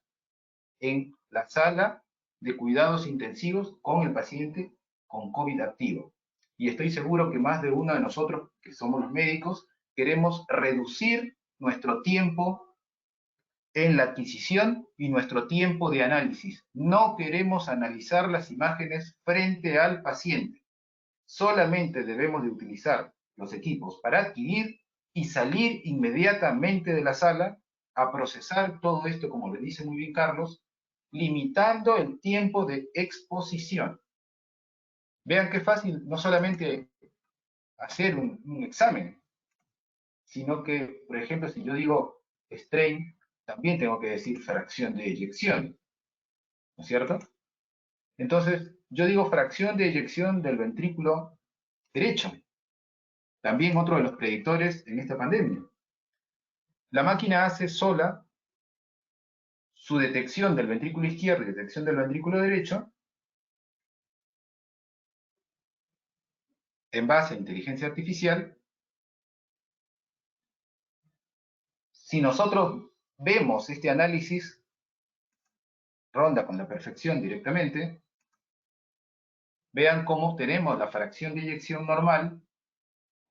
en la sala de cuidados intensivos con el paciente con COVID activo. Y estoy seguro que más de uno de nosotros, que somos los médicos, queremos reducir nuestro tiempo en la adquisición y nuestro tiempo de análisis. No queremos analizar las imágenes frente al paciente. Solamente debemos de utilizar los equipos para adquirir y salir inmediatamente de la sala a procesar todo esto, como le dice muy bien Carlos, limitando el tiempo de exposición. Vean qué fácil, no solamente hacer un examen, sino que, por ejemplo, si yo digo strain también tengo que decir fracción de eyección, ¿no es cierto? Entonces, yo digo fracción de eyección del ventrículo derecho, también otro de los predictores en esta pandemia. La máquina hace sola su detección del ventrículo izquierdo y detección del ventrículo derecho en base a inteligencia artificial. Si nosotros vemos este análisis, ronda con la perfección directamente. Vean cómo tenemos la fracción de eyección normal.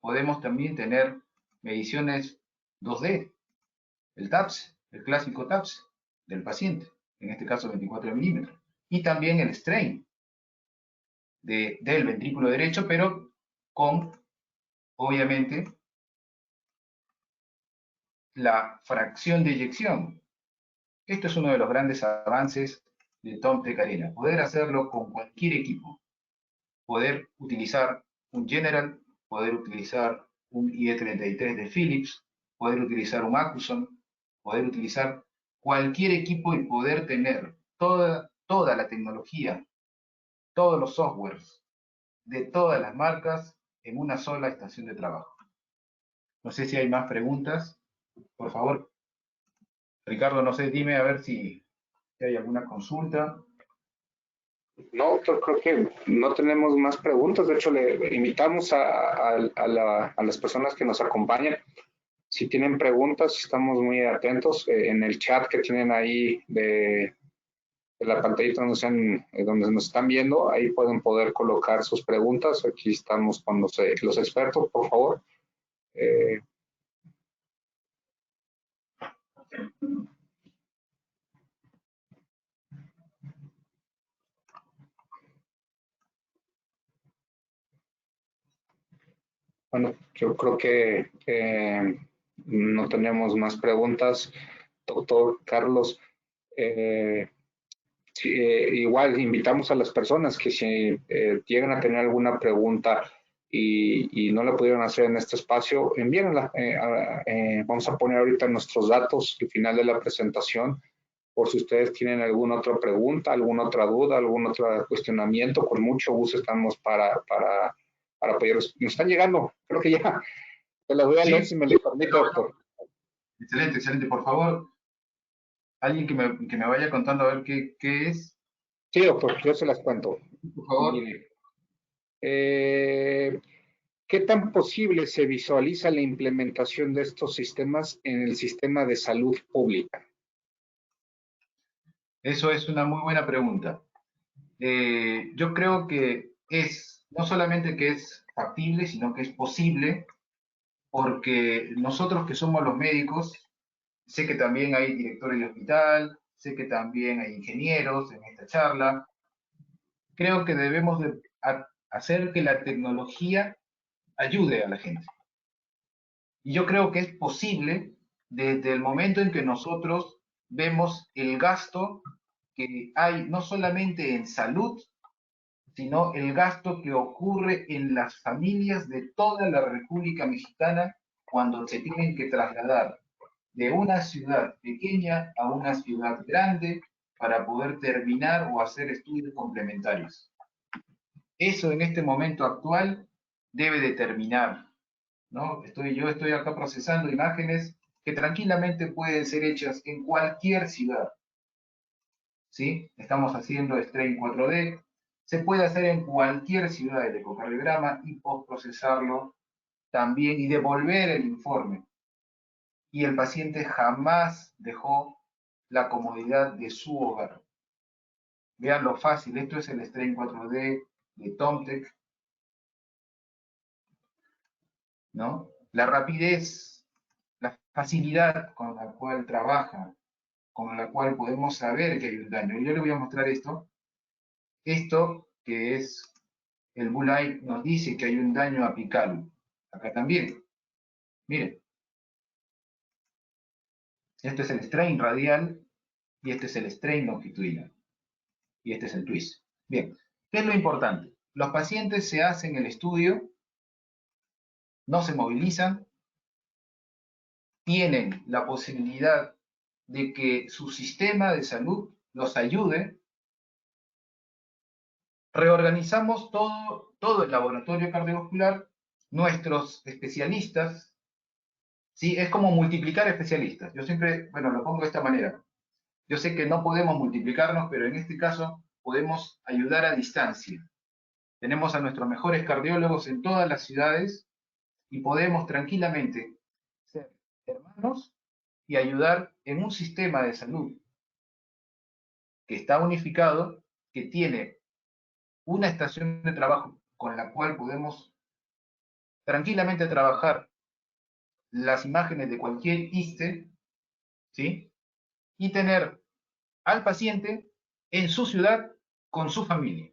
Podemos también tener mediciones 2D, el TAPS, el clásico TAPS del paciente, en este caso 24 milímetros. Y también el strain del ventrículo derecho, pero con, obviamente, la fracción de eyección. Esto es uno de los grandes avances de TomTec Arena, poder hacerlo con cualquier equipo, poder utilizar un General, poder utilizar un IE33 de Philips, poder utilizar un Acuson, poder utilizar cualquier equipo y poder tener toda la tecnología, todos los softwares de todas las marcas en una sola estación de trabajo. No sé si hay más preguntas. Por favor, Ricardo, no sé, dime a ver si hay alguna consulta. No, doctor, creo que no tenemos más preguntas. De hecho, le invitamos a las personas que nos acompañan. Si tienen preguntas, estamos muy atentos. En el chat que tienen ahí de la pantallita donde nos están viendo, ahí pueden poder colocar sus preguntas. Aquí estamos con los expertos, por favor. Bueno, yo creo que no tenemos más preguntas. Doctor Carlos, sí, igual invitamos a las personas que si llegan a tener alguna pregunta y no la pudieron hacer en este espacio, envíenla. Vamos a poner ahorita nuestros datos al final de la presentación, por si ustedes tienen alguna otra pregunta, alguna otra duda, algún otro cuestionamiento, con mucho gusto estamos para apoyarlos. Nos están llegando, creo que ya. Se las voy a leer si me lo permite, doctor. Excelente, excelente. Por favor, alguien que me vaya contando a ver qué es. Sí, doctor, yo se las cuento. Por favor. Mire, ¿qué tan posible se visualiza la implementación de estos sistemas en el sistema de salud pública? Eso es una muy buena pregunta. Yo creo que no solamente que es factible, sino que es posible, porque nosotros que somos los médicos, sé que también hay directores de hospital, sé que también hay ingenieros en esta charla, creo que debemos de hacer que la tecnología ayude a la gente. Y yo creo que es posible desde el momento en que nosotros vemos el gasto que hay no solamente en salud, sino el gasto que ocurre en las familias de toda la República Mexicana cuando se tienen que trasladar de una ciudad pequeña a una ciudad grande para poder terminar o hacer estudios complementarios. Eso en este momento actual debe de terminar, ¿no? Yo estoy acá procesando imágenes que tranquilamente pueden ser hechas en cualquier ciudad, ¿sí? Estamos haciendo Strain 4D, se puede hacer en cualquier ciudad el ecocardiograma y postprocesarlo también y devolver el informe. Y el paciente jamás dejó la comodidad de su hogar. Vean lo fácil, esto es el Strain 4D de TomTec, ¿no? La rapidez, la facilidad con la cual trabaja, con la cual podemos saber que hay un daño. Yo le voy a mostrar esto. Esto que es el Bullseye nos dice que hay un daño apical. Acá también. Miren. Este es el strain radial y este es el strain longitudinal. Y este es el twist. Bien. ¿Qué es lo importante? Los pacientes se hacen el estudio, no se movilizan, tienen la posibilidad de que su sistema de salud los ayude, reorganizamos todo el laboratorio cardiovascular, nuestros especialistas, ¿sí? Es como multiplicar especialistas. Yo siempre, bueno, lo pongo de esta manera. Yo sé que no podemos multiplicarnos, pero en este caso podemos ayudar a distancia. Tenemos a nuestros mejores cardiólogos en todas las ciudades y podemos tranquilamente ser hermanos y ayudar en un sistema de salud que está unificado, que tiene una estación de trabajo con la cual podemos tranquilamente trabajar las imágenes de cualquier ISSSTE, ¿sí? Y tener al paciente en su ciudad con su familia.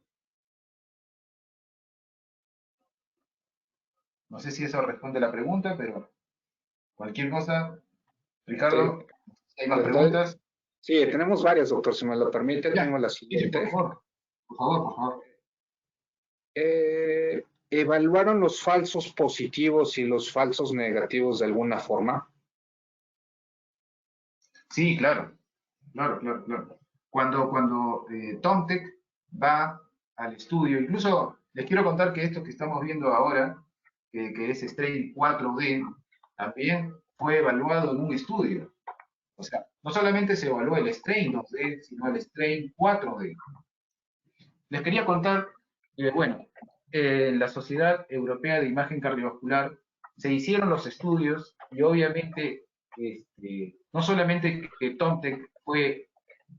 No sé si eso responde a la pregunta, pero cualquier cosa, Ricardo, Sí. ¿hay más preguntas? Sí, tenemos varias, doctor, si me lo permite, Ya, tengo la sí, siguiente. por favor, por favor, por favor. ¿Evaluaron los falsos positivos y los falsos negativos de alguna forma? Sí, claro. Cuando Tomtec va al estudio, incluso les quiero contar que esto que estamos viendo ahora, que es Strain 4D, también fue evaluado en un estudio. O sea, no solamente se evaluó el Strain 2D, sino el Strain 4D. Les quería contar, bueno, en la Sociedad Europea de Imagen Cardiovascular se hicieron los estudios y obviamente no solamente que Tomtec fue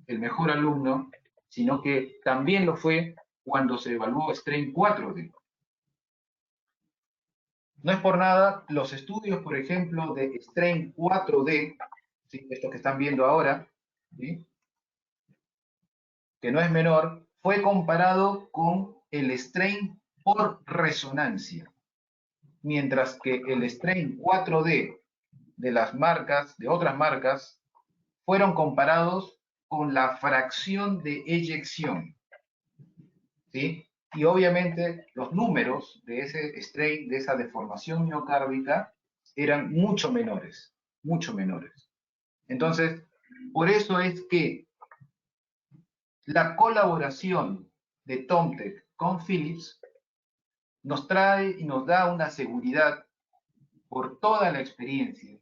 el mejor alumno, sino que también lo fue cuando se evaluó Strain 4D. No es por nada, los estudios, por ejemplo, de Strain 4D, ¿sí? Esto que están viendo ahora, ¿sí? Que no es menor, fue comparado con el Strain por resonancia, mientras que el Strain 4D de las marcas, de otras marcas, fueron comparados con la fracción de eyección, ¿sí? Y obviamente los números de ese strain, de esa deformación miocárdica, eran mucho menores, mucho menores. Entonces, por eso es que la colaboración de Tomtec con Philips nos trae y nos da una seguridad por toda la experiencia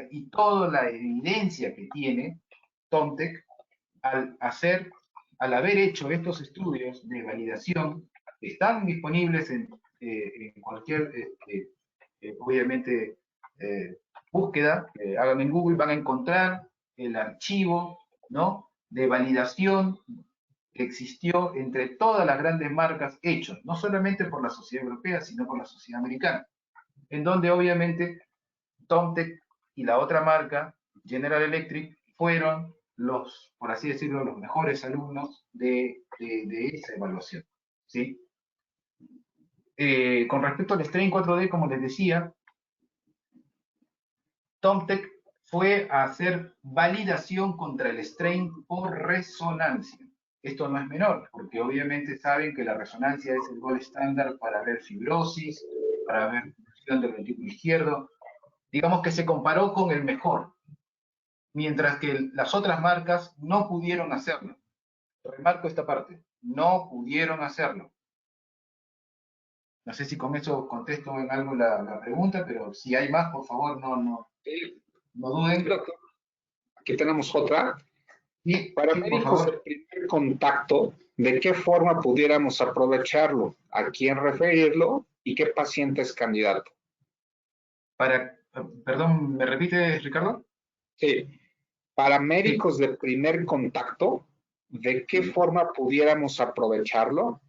y toda la evidencia que tiene Tomtec al haber hecho estos estudios de validación, que están disponibles en cualquier, obviamente, búsqueda, hagan en Google, van a encontrar el archivo, ¿no?, de validación que existió entre todas las grandes marcas hechos, no solamente por la sociedad europea, sino por la sociedad americana, en donde obviamente Tomtec y la otra marca, General Electric, fueron los, por así decirlo, los mejores alumnos de esa evaluación, ¿sí? Con respecto al Strain 4D, como les decía, Tomtec fue a hacer validación contra el Strain por resonancia. Esto no es menor, porque obviamente saben que la resonancia es el gold estándar para ver fibrosis, para ver función del ventrículo izquierdo. Digamos que se comparó con el mejor, mientras que las otras marcas no pudieron hacerlo. Remarco esta parte, no pudieron hacerlo. No sé si con eso contesto en algo la pregunta, pero si hay más, por favor, no duden. Aquí tenemos otra. Sí, Para sí, por médicos de favor. primer contacto, ¿de qué forma pudiéramos aprovecharlo? ¿A quién referirlo? ¿Y qué paciente es candidato? Perdón, ¿me repites, Ricardo? Sí. Para Sí. médicos de primer contacto, ¿de qué forma pudiéramos aprovecharlo?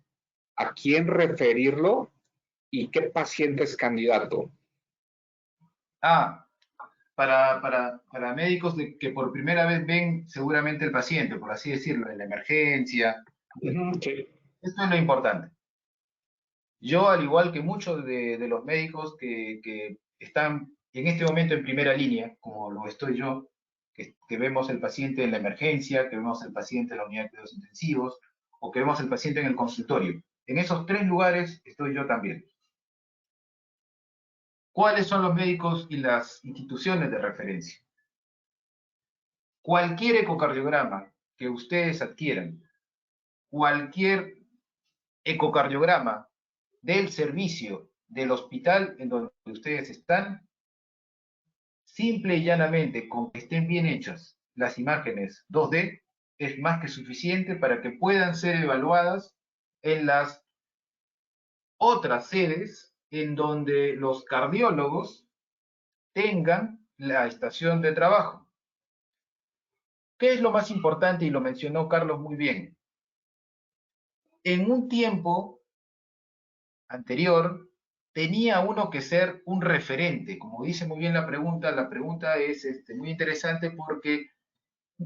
¿A quién referirlo? ¿Y qué paciente es candidato? Para médicos que por primera vez ven seguramente el paciente, por así decirlo, en la emergencia. Sí. Esto es lo importante. Yo, al igual que muchos de los médicos que están en este momento en primera línea, como lo estoy yo, que vemos el paciente en la emergencia, que vemos el paciente en la unidad de cuidados intensivos, o que vemos el paciente en el consultorio. En esos tres lugares estoy yo también. ¿Cuáles son los médicos y las instituciones de referencia? cualquier ecocardiograma que ustedes adquieran, cualquier ecocardiograma del servicio del hospital en donde ustedes están, simple y llanamente con que estén bien hechas las imágenes 2D, es más que suficiente para que puedan ser evaluadas en las otras sedes en donde los cardiólogos tengan la estación de trabajo. ¿Qué es lo más importante? Y lo mencionó Carlos muy bien. En un tiempo anterior, tenía uno que ser un referente. Como dice muy bien la pregunta es muy interesante porque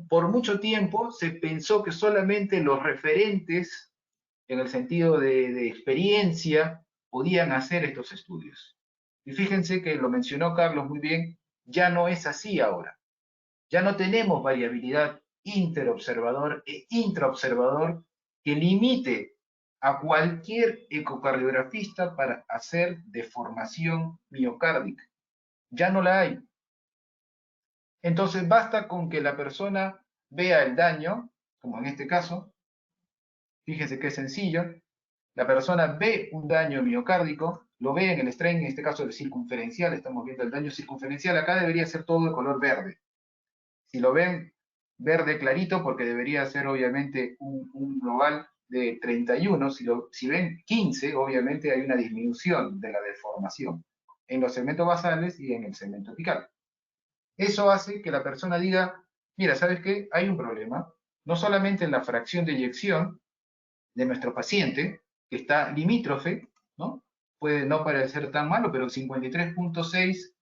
por mucho tiempo se pensó que solamente los referentes, en el sentido de experiencia, podían hacer estos estudios. Y fíjense que lo mencionó Carlos muy bien, ya no es así ahora. Ya no tenemos variabilidad interobservador e intraobservador que limite a cualquier ecocardiografista para hacer deformación miocárdica. Ya no la hay. Entonces basta con que la persona vea el daño, como en este caso, fíjense qué sencillo, la persona ve un daño miocárdico, lo ve en el strain, en este caso el circunferencial, estamos viendo el daño circunferencial, acá debería ser todo de color verde. Si lo ven verde clarito, porque debería ser obviamente un global de 31, si ven 15, obviamente hay una disminución de la deformación en los segmentos basales y en el segmento apical. Eso hace que la persona diga, mira, ¿sabes qué? Hay un problema, no solamente en la fracción de eyección de nuestro paciente, que está limítrofe, ¿no? Puede no parecer tan malo, pero 53.6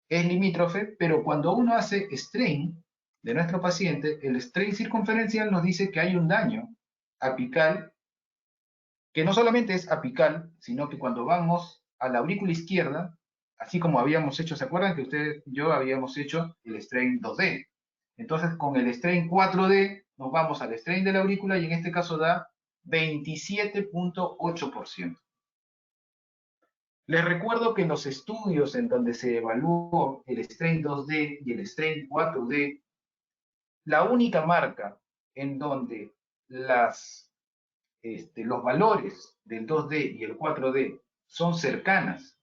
es limítrofe, pero cuando uno hace strain de nuestro paciente, el strain circunferencial nos dice que hay un daño apical, que no solamente es apical, sino que cuando vamos a la aurícula izquierda, así como habíamos hecho, ¿se acuerdan que ustedes y yo habíamos hecho el strain 2D? Entonces con el strain 4D nos vamos al strain de la aurícula y en este caso da 27.8%. Les recuerdo que en los estudios en donde se evaluó el strain 2D y el strain 4D, la única marca en donde los valores del 2D y el 4D son cercanas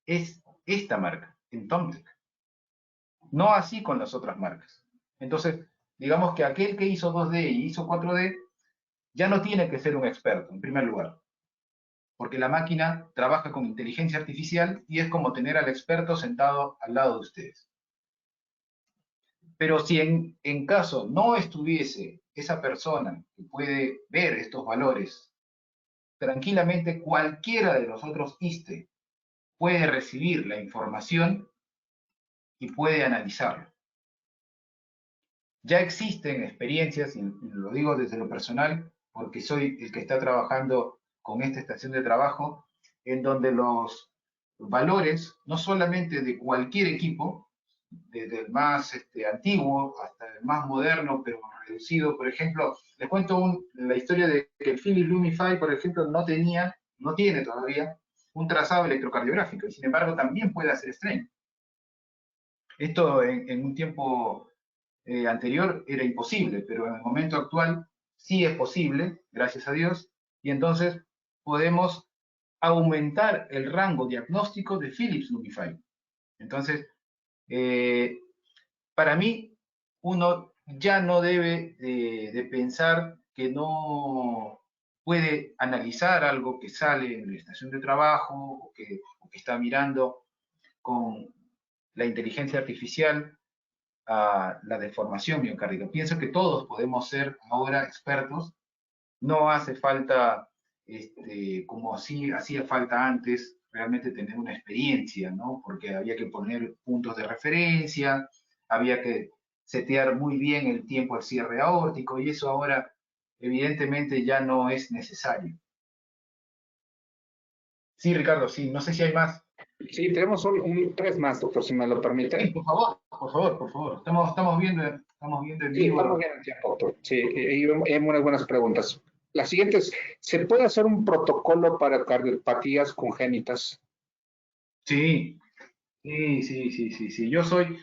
es esta marca, en TomTec. No así con las otras marcas. Entonces, digamos que aquel que hizo 2D y hizo 4D ya no tiene que ser un experto, en primer lugar, porque la máquina trabaja con inteligencia artificial y es como tener al experto sentado al lado de ustedes. Pero si en caso no estuviese esa persona que puede ver estos valores, tranquilamente cualquiera de los otros ISTE puede recibir la información y puede analizarlo. Ya existen experiencias, y lo digo desde lo personal, porque soy el que está trabajando con esta estación de trabajo, en donde los valores, no solamente de cualquier equipo, desde el más antiguo hasta el más moderno, pero reducido, por ejemplo, les cuento la historia de que el Philips Lumify, por ejemplo, no tiene todavía un trazado electrocardiográfico, y sin embargo también puede hacer strain. Esto en un tiempo anterior era imposible, pero en el momento actual sí es posible, gracias a Dios, y entonces podemos aumentar el rango diagnóstico de Philips Lumify. Entonces, para mí, uno ya no debe de pensar que no puede analizar algo que sale en la estación de trabajo o que está mirando con la inteligencia artificial a la deformación miocárdica. Pienso que todos podemos ser ahora expertos. No hace falta, como así hacía falta antes, realmente tener una experiencia, ¿no? Porque había que poner puntos de referencia, había que setear muy bien el tiempo al cierre aórtico, y eso ahora evidentemente ya no es necesario. Sí, Ricardo, sí, no sé si hay más. Sí, tenemos tres más, doctor, si me lo permite. Sí, por favor. Estamos viendo en Sí, vivo. estamos bien el tiempo, doctor. Sí, y hay unas buenas preguntas. La siguiente es, ¿se puede hacer un protocolo para cardiopatías congénitas? Sí. Yo soy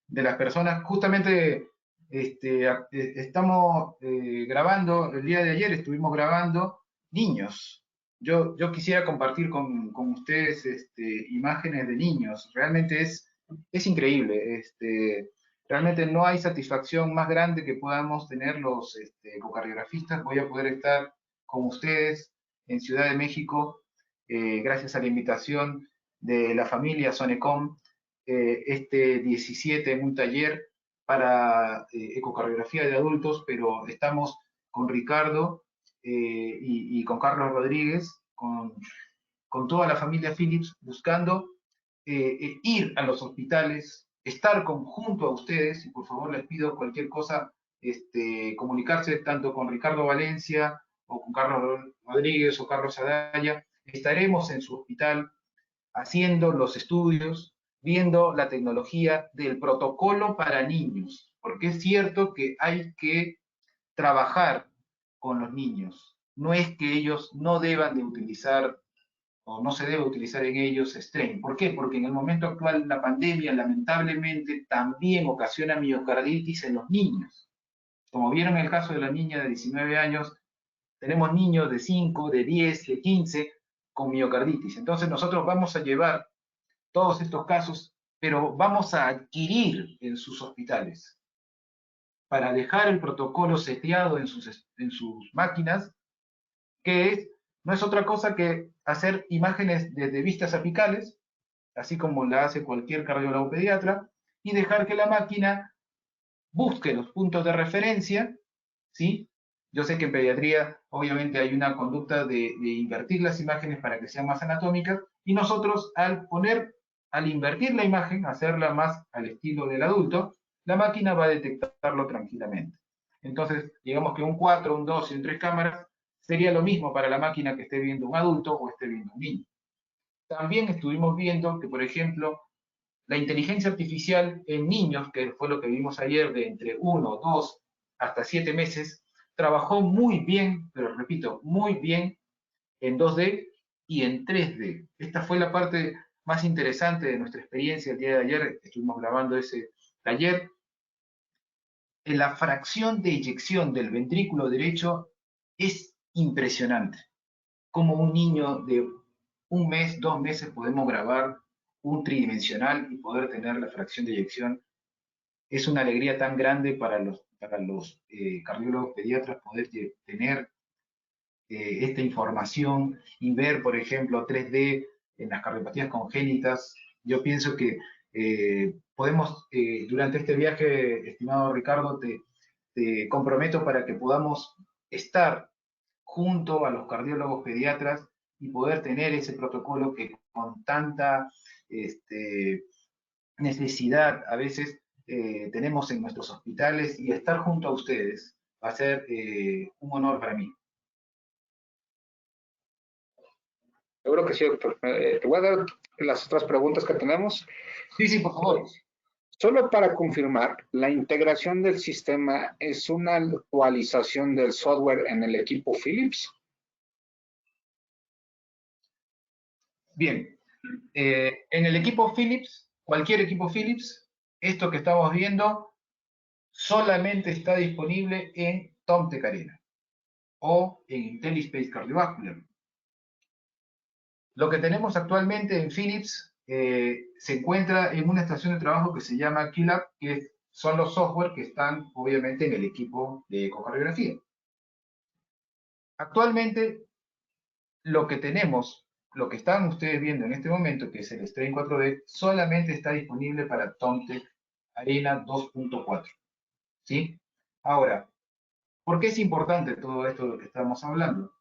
de las personas. Justamente estamos grabando, el día de ayer estuvimos grabando niños. Yo quisiera compartir con ustedes imágenes de niños. Realmente es increíble. Realmente no hay satisfacción más grande que podamos tener los ecocardiografistas. Voy a poder estar con ustedes en Ciudad de México, gracias a la invitación de la familia Sonecom, este 17 en un taller para ecocardiografía de adultos, pero estamos con Ricardo y con Carlos Rodríguez, con toda la familia Philips, buscando ir a los hospitales, estar junto a ustedes, y por favor les pido cualquier cosa, comunicarse tanto con Ricardo Valencia, o con Carlos Rodríguez, o Carlos Adaya. Estaremos en su hospital haciendo los estudios, viendo la tecnología del protocolo para niños, porque es cierto que hay que trabajar con los niños. No es que ellos no deban de utilizar o no se debe utilizar en ellos strain. ¿Por qué? Porque en el momento actual la pandemia lamentablemente también ocasiona miocarditis en los niños. Como vieron en el caso de la niña de 19 años, tenemos niños de 5, de 10, de 15 con miocarditis. Entonces nosotros vamos a llevar todos estos casos, pero vamos a adquirir en sus hospitales para dejar el protocolo seteado en sus máquinas, que no es otra cosa que hacer imágenes desde vistas apicales, así como la hace cualquier cardiólogo pediatra, y dejar que la máquina busque los puntos de referencia, ¿sí? Yo sé que en pediatría obviamente hay una conducta de invertir las imágenes para que sean más anatómicas, y nosotros al invertir la imagen, hacerla más al estilo del adulto, la máquina va a detectarlo tranquilamente. Entonces, digamos que un 4, un 2 y un 3 cámaras sería lo mismo para la máquina que esté viendo un adulto o esté viendo un niño. También estuvimos viendo que, por ejemplo, la inteligencia artificial en niños, que fue lo que vimos ayer, de entre 1, 2 hasta 7 meses, trabajó muy bien, pero repito, muy bien en 2D y en 3D. Esta fue la parte más interesante de nuestra experiencia el día de ayer. Estuvimos grabando ese taller. En la fracción de eyección del ventrículo derecho es impresionante. Como un niño de 1 mes, 2 meses podemos grabar un tridimensional y poder tener la fracción de eyección. Es una alegría tan grande para los cardiólogos pediatras poder tener esta información y ver, por ejemplo, 3D en las cardiopatías congénitas. Yo pienso que podemos, durante este viaje, estimado Ricardo, te comprometo para que podamos estar junto a los cardiólogos pediatras y poder tener ese protocolo que con tanta necesidad a veces tenemos en nuestros hospitales, y estar junto a ustedes va a ser un honor para mí. Seguro que sí, doctor. Te voy a dar las otras preguntas que tenemos. Sí, sí, por favor. Solo para confirmar, ¿la integración del sistema es una actualización del software en el equipo Philips? Bien, en el equipo Philips, cualquier equipo Philips, esto que estamos viendo solamente está disponible en Tomtec Arena o en IntelliSpace Cardiovascular. Lo que tenemos actualmente en Philips se encuentra en una estación de trabajo que se llama QLab, que son los software que están obviamente en el equipo de ecocardiografía. Actualmente lo que tenemos, lo que están ustedes viendo en este momento, que es el Strain 4D, solamente está disponible para Tomtec Arena 2.4. ¿Sí? Ahora, ¿por qué es importante todo esto de lo que estamos hablando?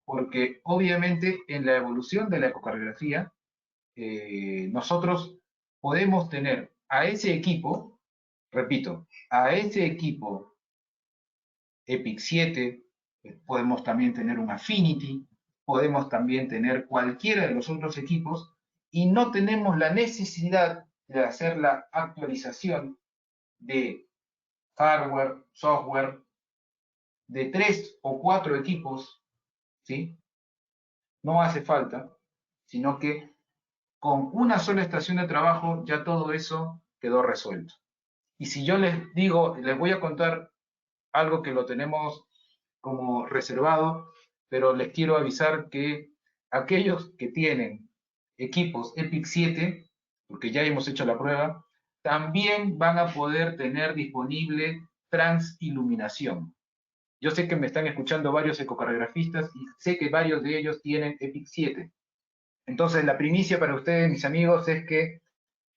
Porque obviamente en la evolución de la ecocardiografía, nosotros podemos tener a ese equipo, repito, a ese equipo EPIC 7, podemos también tener un Affinity, podemos también tener cualquiera de los otros equipos, y no tenemos la necesidad de hacer la actualización de hardware, software, de 3 o 4 equipos, ¿sí? No hace falta, sino que con una sola estación de trabajo ya todo eso quedó resuelto. Y si yo les digo, les voy a contar algo que lo tenemos como reservado, pero les quiero avisar que aquellos que tienen equipos EPIC 7, porque ya hemos hecho la prueba, también van a poder tener disponible transiluminación. Yo sé que me están escuchando varios ecocardiografistas y sé que varios de ellos tienen EPIC 7. Entonces, la primicia para ustedes, mis amigos, es que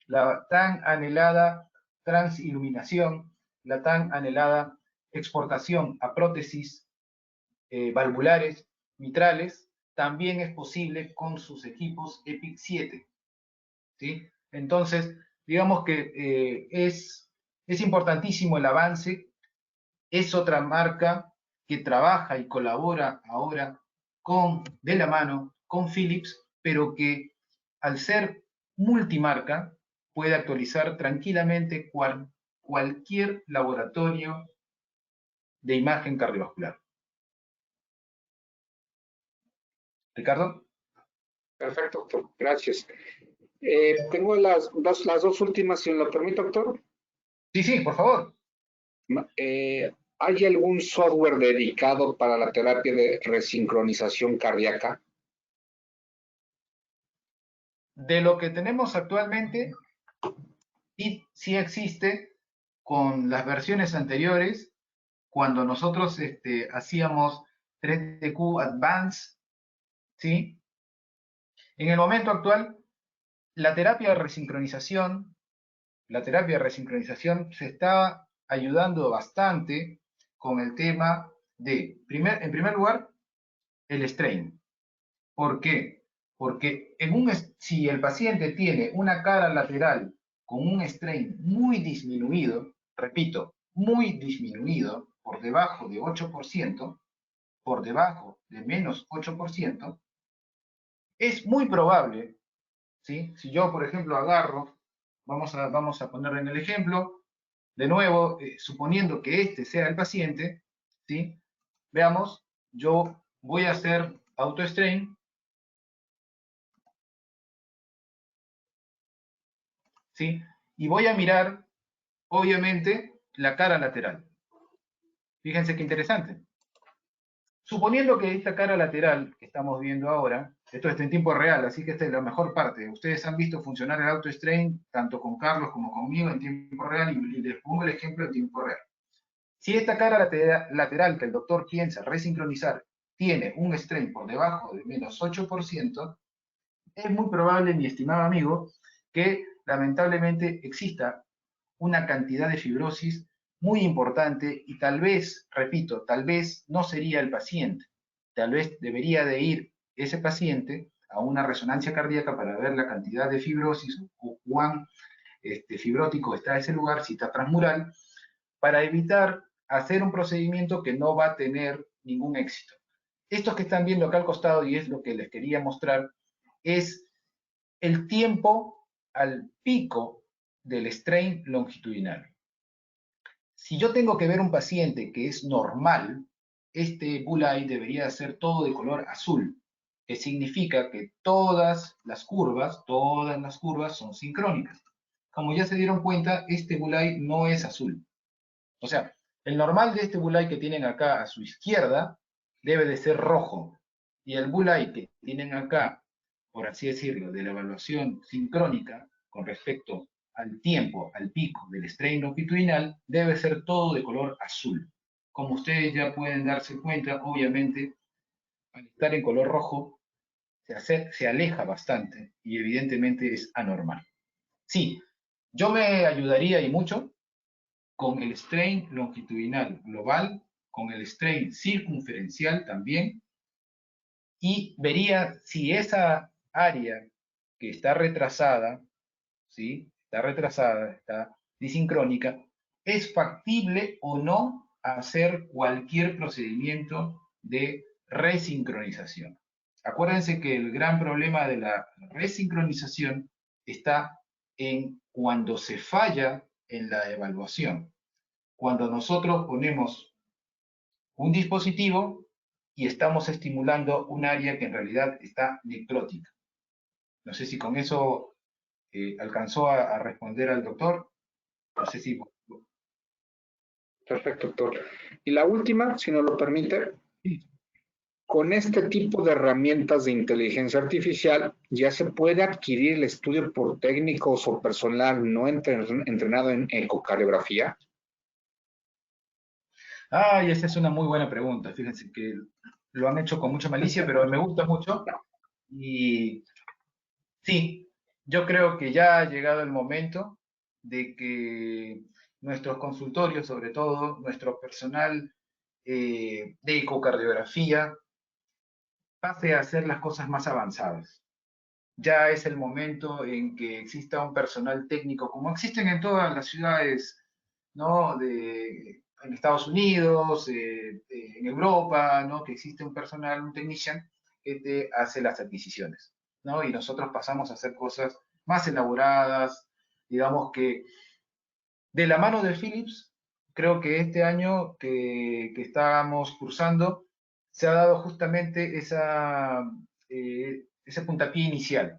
la tan anhelada transiluminación, la tan anhelada exportación a prótesis valvulares, mitrales, también es posible con sus equipos EPIC 7. ¿Sí? Entonces, digamos que es importantísimo el avance. Es otra marca que trabaja y colabora ahora de la mano con Philips, pero que al ser multimarca puede actualizar tranquilamente cualquier laboratorio de imagen cardiovascular. Ricardo. Perfecto, doctor. Gracias. Tengo las dos últimas, si me lo permite, doctor. Sí, por favor. ¿Hay algún software dedicado para la terapia de resincronización cardíaca? De lo que tenemos actualmente, sí existe con las versiones anteriores, cuando nosotros hacíamos 3DQ Advanced, ¿sí? En el momento actual, la terapia de resincronización se está ayudando bastante con el tema de, en primer lugar, el strain. ¿Por qué? Porque si el paciente tiene una cara lateral con un strain muy disminuido, repito, muy disminuido, por debajo de 8%, por debajo de menos 8%, es muy probable, ¿sí? Si yo, por ejemplo, agarro, vamos a ponerle en el ejemplo, de nuevo, suponiendo que este sea el paciente, ¿sí? Veamos, yo voy a hacer autostrain, ¿sí? Y voy a mirar, obviamente, la cara lateral. Fíjense qué interesante. Suponiendo que esta cara lateral que estamos viendo ahora, esto está en tiempo real, así que esta es la mejor parte. Ustedes han visto funcionar el autostrain, tanto con Carlos como conmigo, en tiempo real, y les pongo el ejemplo en tiempo real. Si esta cara lateral que el doctor piensa resincronizar tiene un strain por debajo de menos 8%, es muy probable, mi estimado amigo, que lamentablemente exista una cantidad de fibrosis muy importante y tal vez, repito, tal vez no sería el paciente. Tal vez debería de ir ese paciente a una resonancia cardíaca para ver la cantidad de fibrosis o cuán fibrótico está ese lugar, si está transmural, para evitar hacer un procedimiento que no va a tener ningún éxito. Estos que están viendo acá al costado, y es lo que les quería mostrar, es el tiempo al pico del strain longitudinal. Si yo tengo que ver un paciente que es normal, este bullseye debería ser todo de color azul, que significa que todas las curvas son sincrónicas. Como ya se dieron cuenta, este bullseye no es azul. O sea, el normal de este bullseye que tienen acá a su izquierda debe de ser rojo. Y el bullseye que tienen acá, por así decirlo, de la evaluación sincrónica con respecto al tiempo, al pico del strain longitudinal, debe ser todo de color azul. Como ustedes ya pueden darse cuenta, obviamente, al estar en color rojo, se aleja bastante y evidentemente es anormal. Sí, yo me ayudaría y mucho con el strain longitudinal global, con el strain circunferencial también, y vería si esa área que está retrasada, ¿sí? Está disincrónica, es factible o no hacer cualquier procedimiento de resincronización. Acuérdense que el gran problema de la resincronización está en cuando se falla en la evaluación. Cuando nosotros ponemos un dispositivo y estamos estimulando un área que en realidad está necrótica. No sé si con eso alcanzó a responder al doctor. No sé si Perfecto, doctor. Y la última, si nos lo permite, con este tipo de herramientas de inteligencia artificial, ¿ya se puede adquirir el estudio por técnicos o personal no entrenado en ecocardiografía? Y esa es una muy buena pregunta. Fíjense que lo han hecho con mucha malicia, pero me gusta mucho. Y sí, yo creo que ya ha llegado el momento de que nuestros consultorios, sobre todo nuestro personal de ecocardiografía, pase a hacer las cosas más avanzadas. Ya es el momento en que exista un personal técnico, como existen en todas las ciudades, ¿no? En Estados Unidos, en Europa, ¿no? Que existe un personal, un technician, que te hace las adquisiciones, ¿no? Y nosotros pasamos a hacer cosas más elaboradas, digamos que de la mano de Philips, creo que este año que estábamos cursando, se ha dado justamente ese puntapié inicial,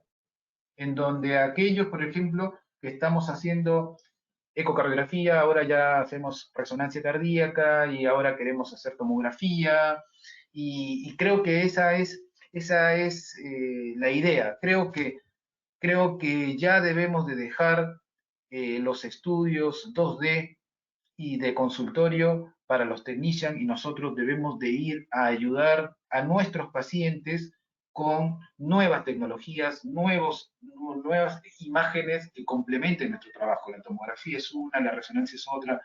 en donde aquellos, por ejemplo, que estamos haciendo ecocardiografía, ahora ya hacemos resonancia cardíaca y ahora queremos hacer tomografía, y creo que esa es la idea. Creo que ya debemos de dejar los estudios 2D y de consultorio para los technicians y nosotros debemos de ir a ayudar a nuestros pacientes con nuevas tecnologías, nuevas imágenes que complementen nuestro trabajo. La tomografía es una, la resonancia es otra.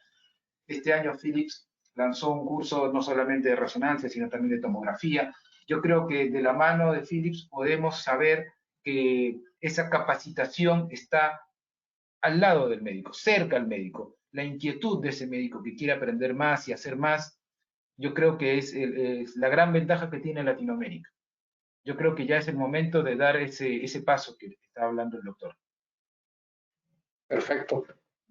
Este año Philips lanzó un curso no solamente de resonancia, sino también de tomografía. Yo creo que de la mano de Philips podemos saber que esa capacitación está al lado del médico, cerca al médico. La inquietud de ese médico que quiere aprender más y hacer más, yo creo que es la gran ventaja que tiene Latinoamérica. Yo creo que ya es el momento de dar ese paso que está hablando el doctor. Perfecto.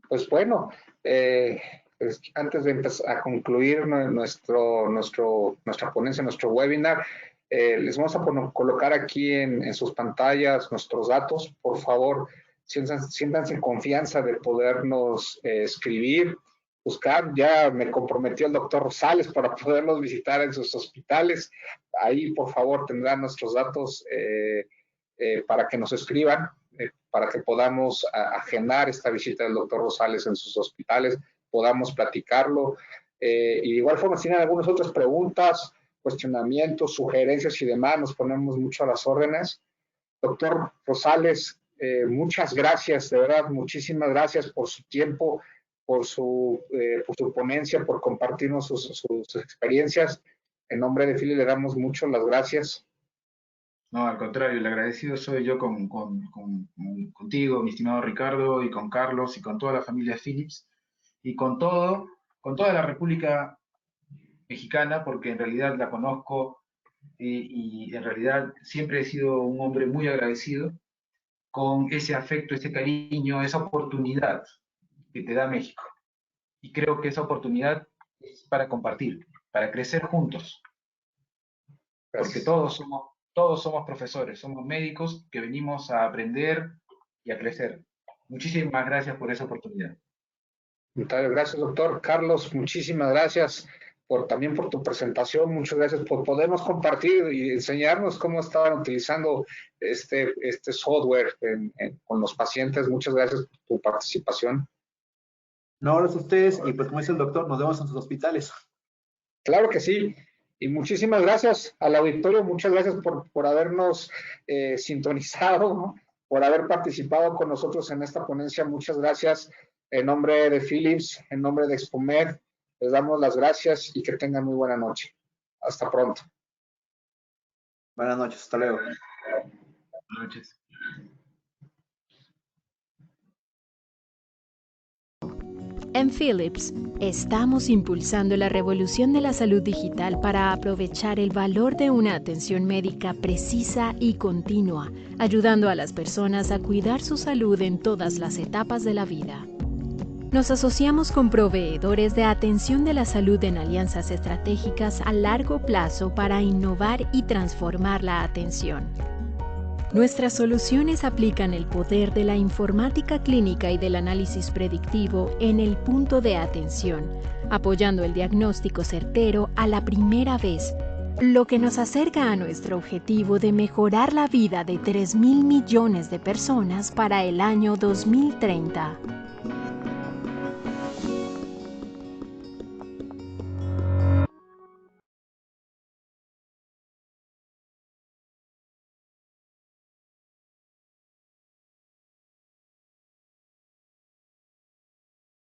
Pues bueno, pues antes de empezar a concluir nuestra ponencia, nuestro webinar, les vamos a colocar aquí en sus pantallas nuestros datos. Por favor, siéntanse en confianza de podernos escribir, buscar. Ya me comprometió el doctor Rosales para poderlos visitar en sus hospitales. Ahí, por favor, tendrán nuestros datos para que nos escriban, para que podamos agendar esta visita del doctor Rosales en sus hospitales, podamos platicarlo. Y de igual forma, si tienen algunas otras preguntas, cuestionamientos, sugerencias y demás, nos ponemos mucho a las órdenes. Doctor Rosales, muchas gracias, de verdad, muchísimas gracias por su tiempo, por su ponencia, por compartirnos sus experiencias. En nombre de Philips le damos mucho las gracias. No, al contrario, el agradecido soy yo contigo, mi estimado Ricardo, y con Carlos, y con toda la familia Philips, y con toda la República Mexicana, porque en realidad la conozco y en realidad siempre he sido un hombre muy agradecido con ese afecto, ese cariño, esa oportunidad que te da México. Y creo que esa oportunidad es para compartir, para crecer juntos. Porque todos somos profesores, somos médicos que venimos a aprender y a crecer. Muchísimas gracias por esa oportunidad. Muchas gracias, doctor. Carlos, muchísimas gracias también por tu presentación. Muchas gracias por podernos compartir y enseñarnos cómo estaban utilizando este software con los pacientes. Muchas gracias por tu participación. No, gracias a ustedes. Y pues como dice el doctor, nos vemos en sus hospitales. Claro que sí. Y muchísimas gracias al auditorio. Muchas gracias por habernos sintonizado, ¿no? Por haber participado con nosotros en esta ponencia. Muchas gracias. En nombre de Philips, en nombre de Expomed, les damos las gracias y que tengan muy buena noche. Hasta pronto. Buenas noches, hasta luego. Buenas noches. En Philips, estamos impulsando la revolución de la salud digital para aprovechar el valor de una atención médica precisa y continua, ayudando a las personas a cuidar su salud en todas las etapas de la vida. Nos asociamos con proveedores de atención de la salud en alianzas estratégicas a largo plazo para innovar y transformar la atención. Nuestras soluciones aplican el poder de la informática clínica y del análisis predictivo en el punto de atención, apoyando el diagnóstico certero a la primera vez, lo que nos acerca a nuestro objetivo de mejorar la vida de 3.000 millones de personas para el año 2030.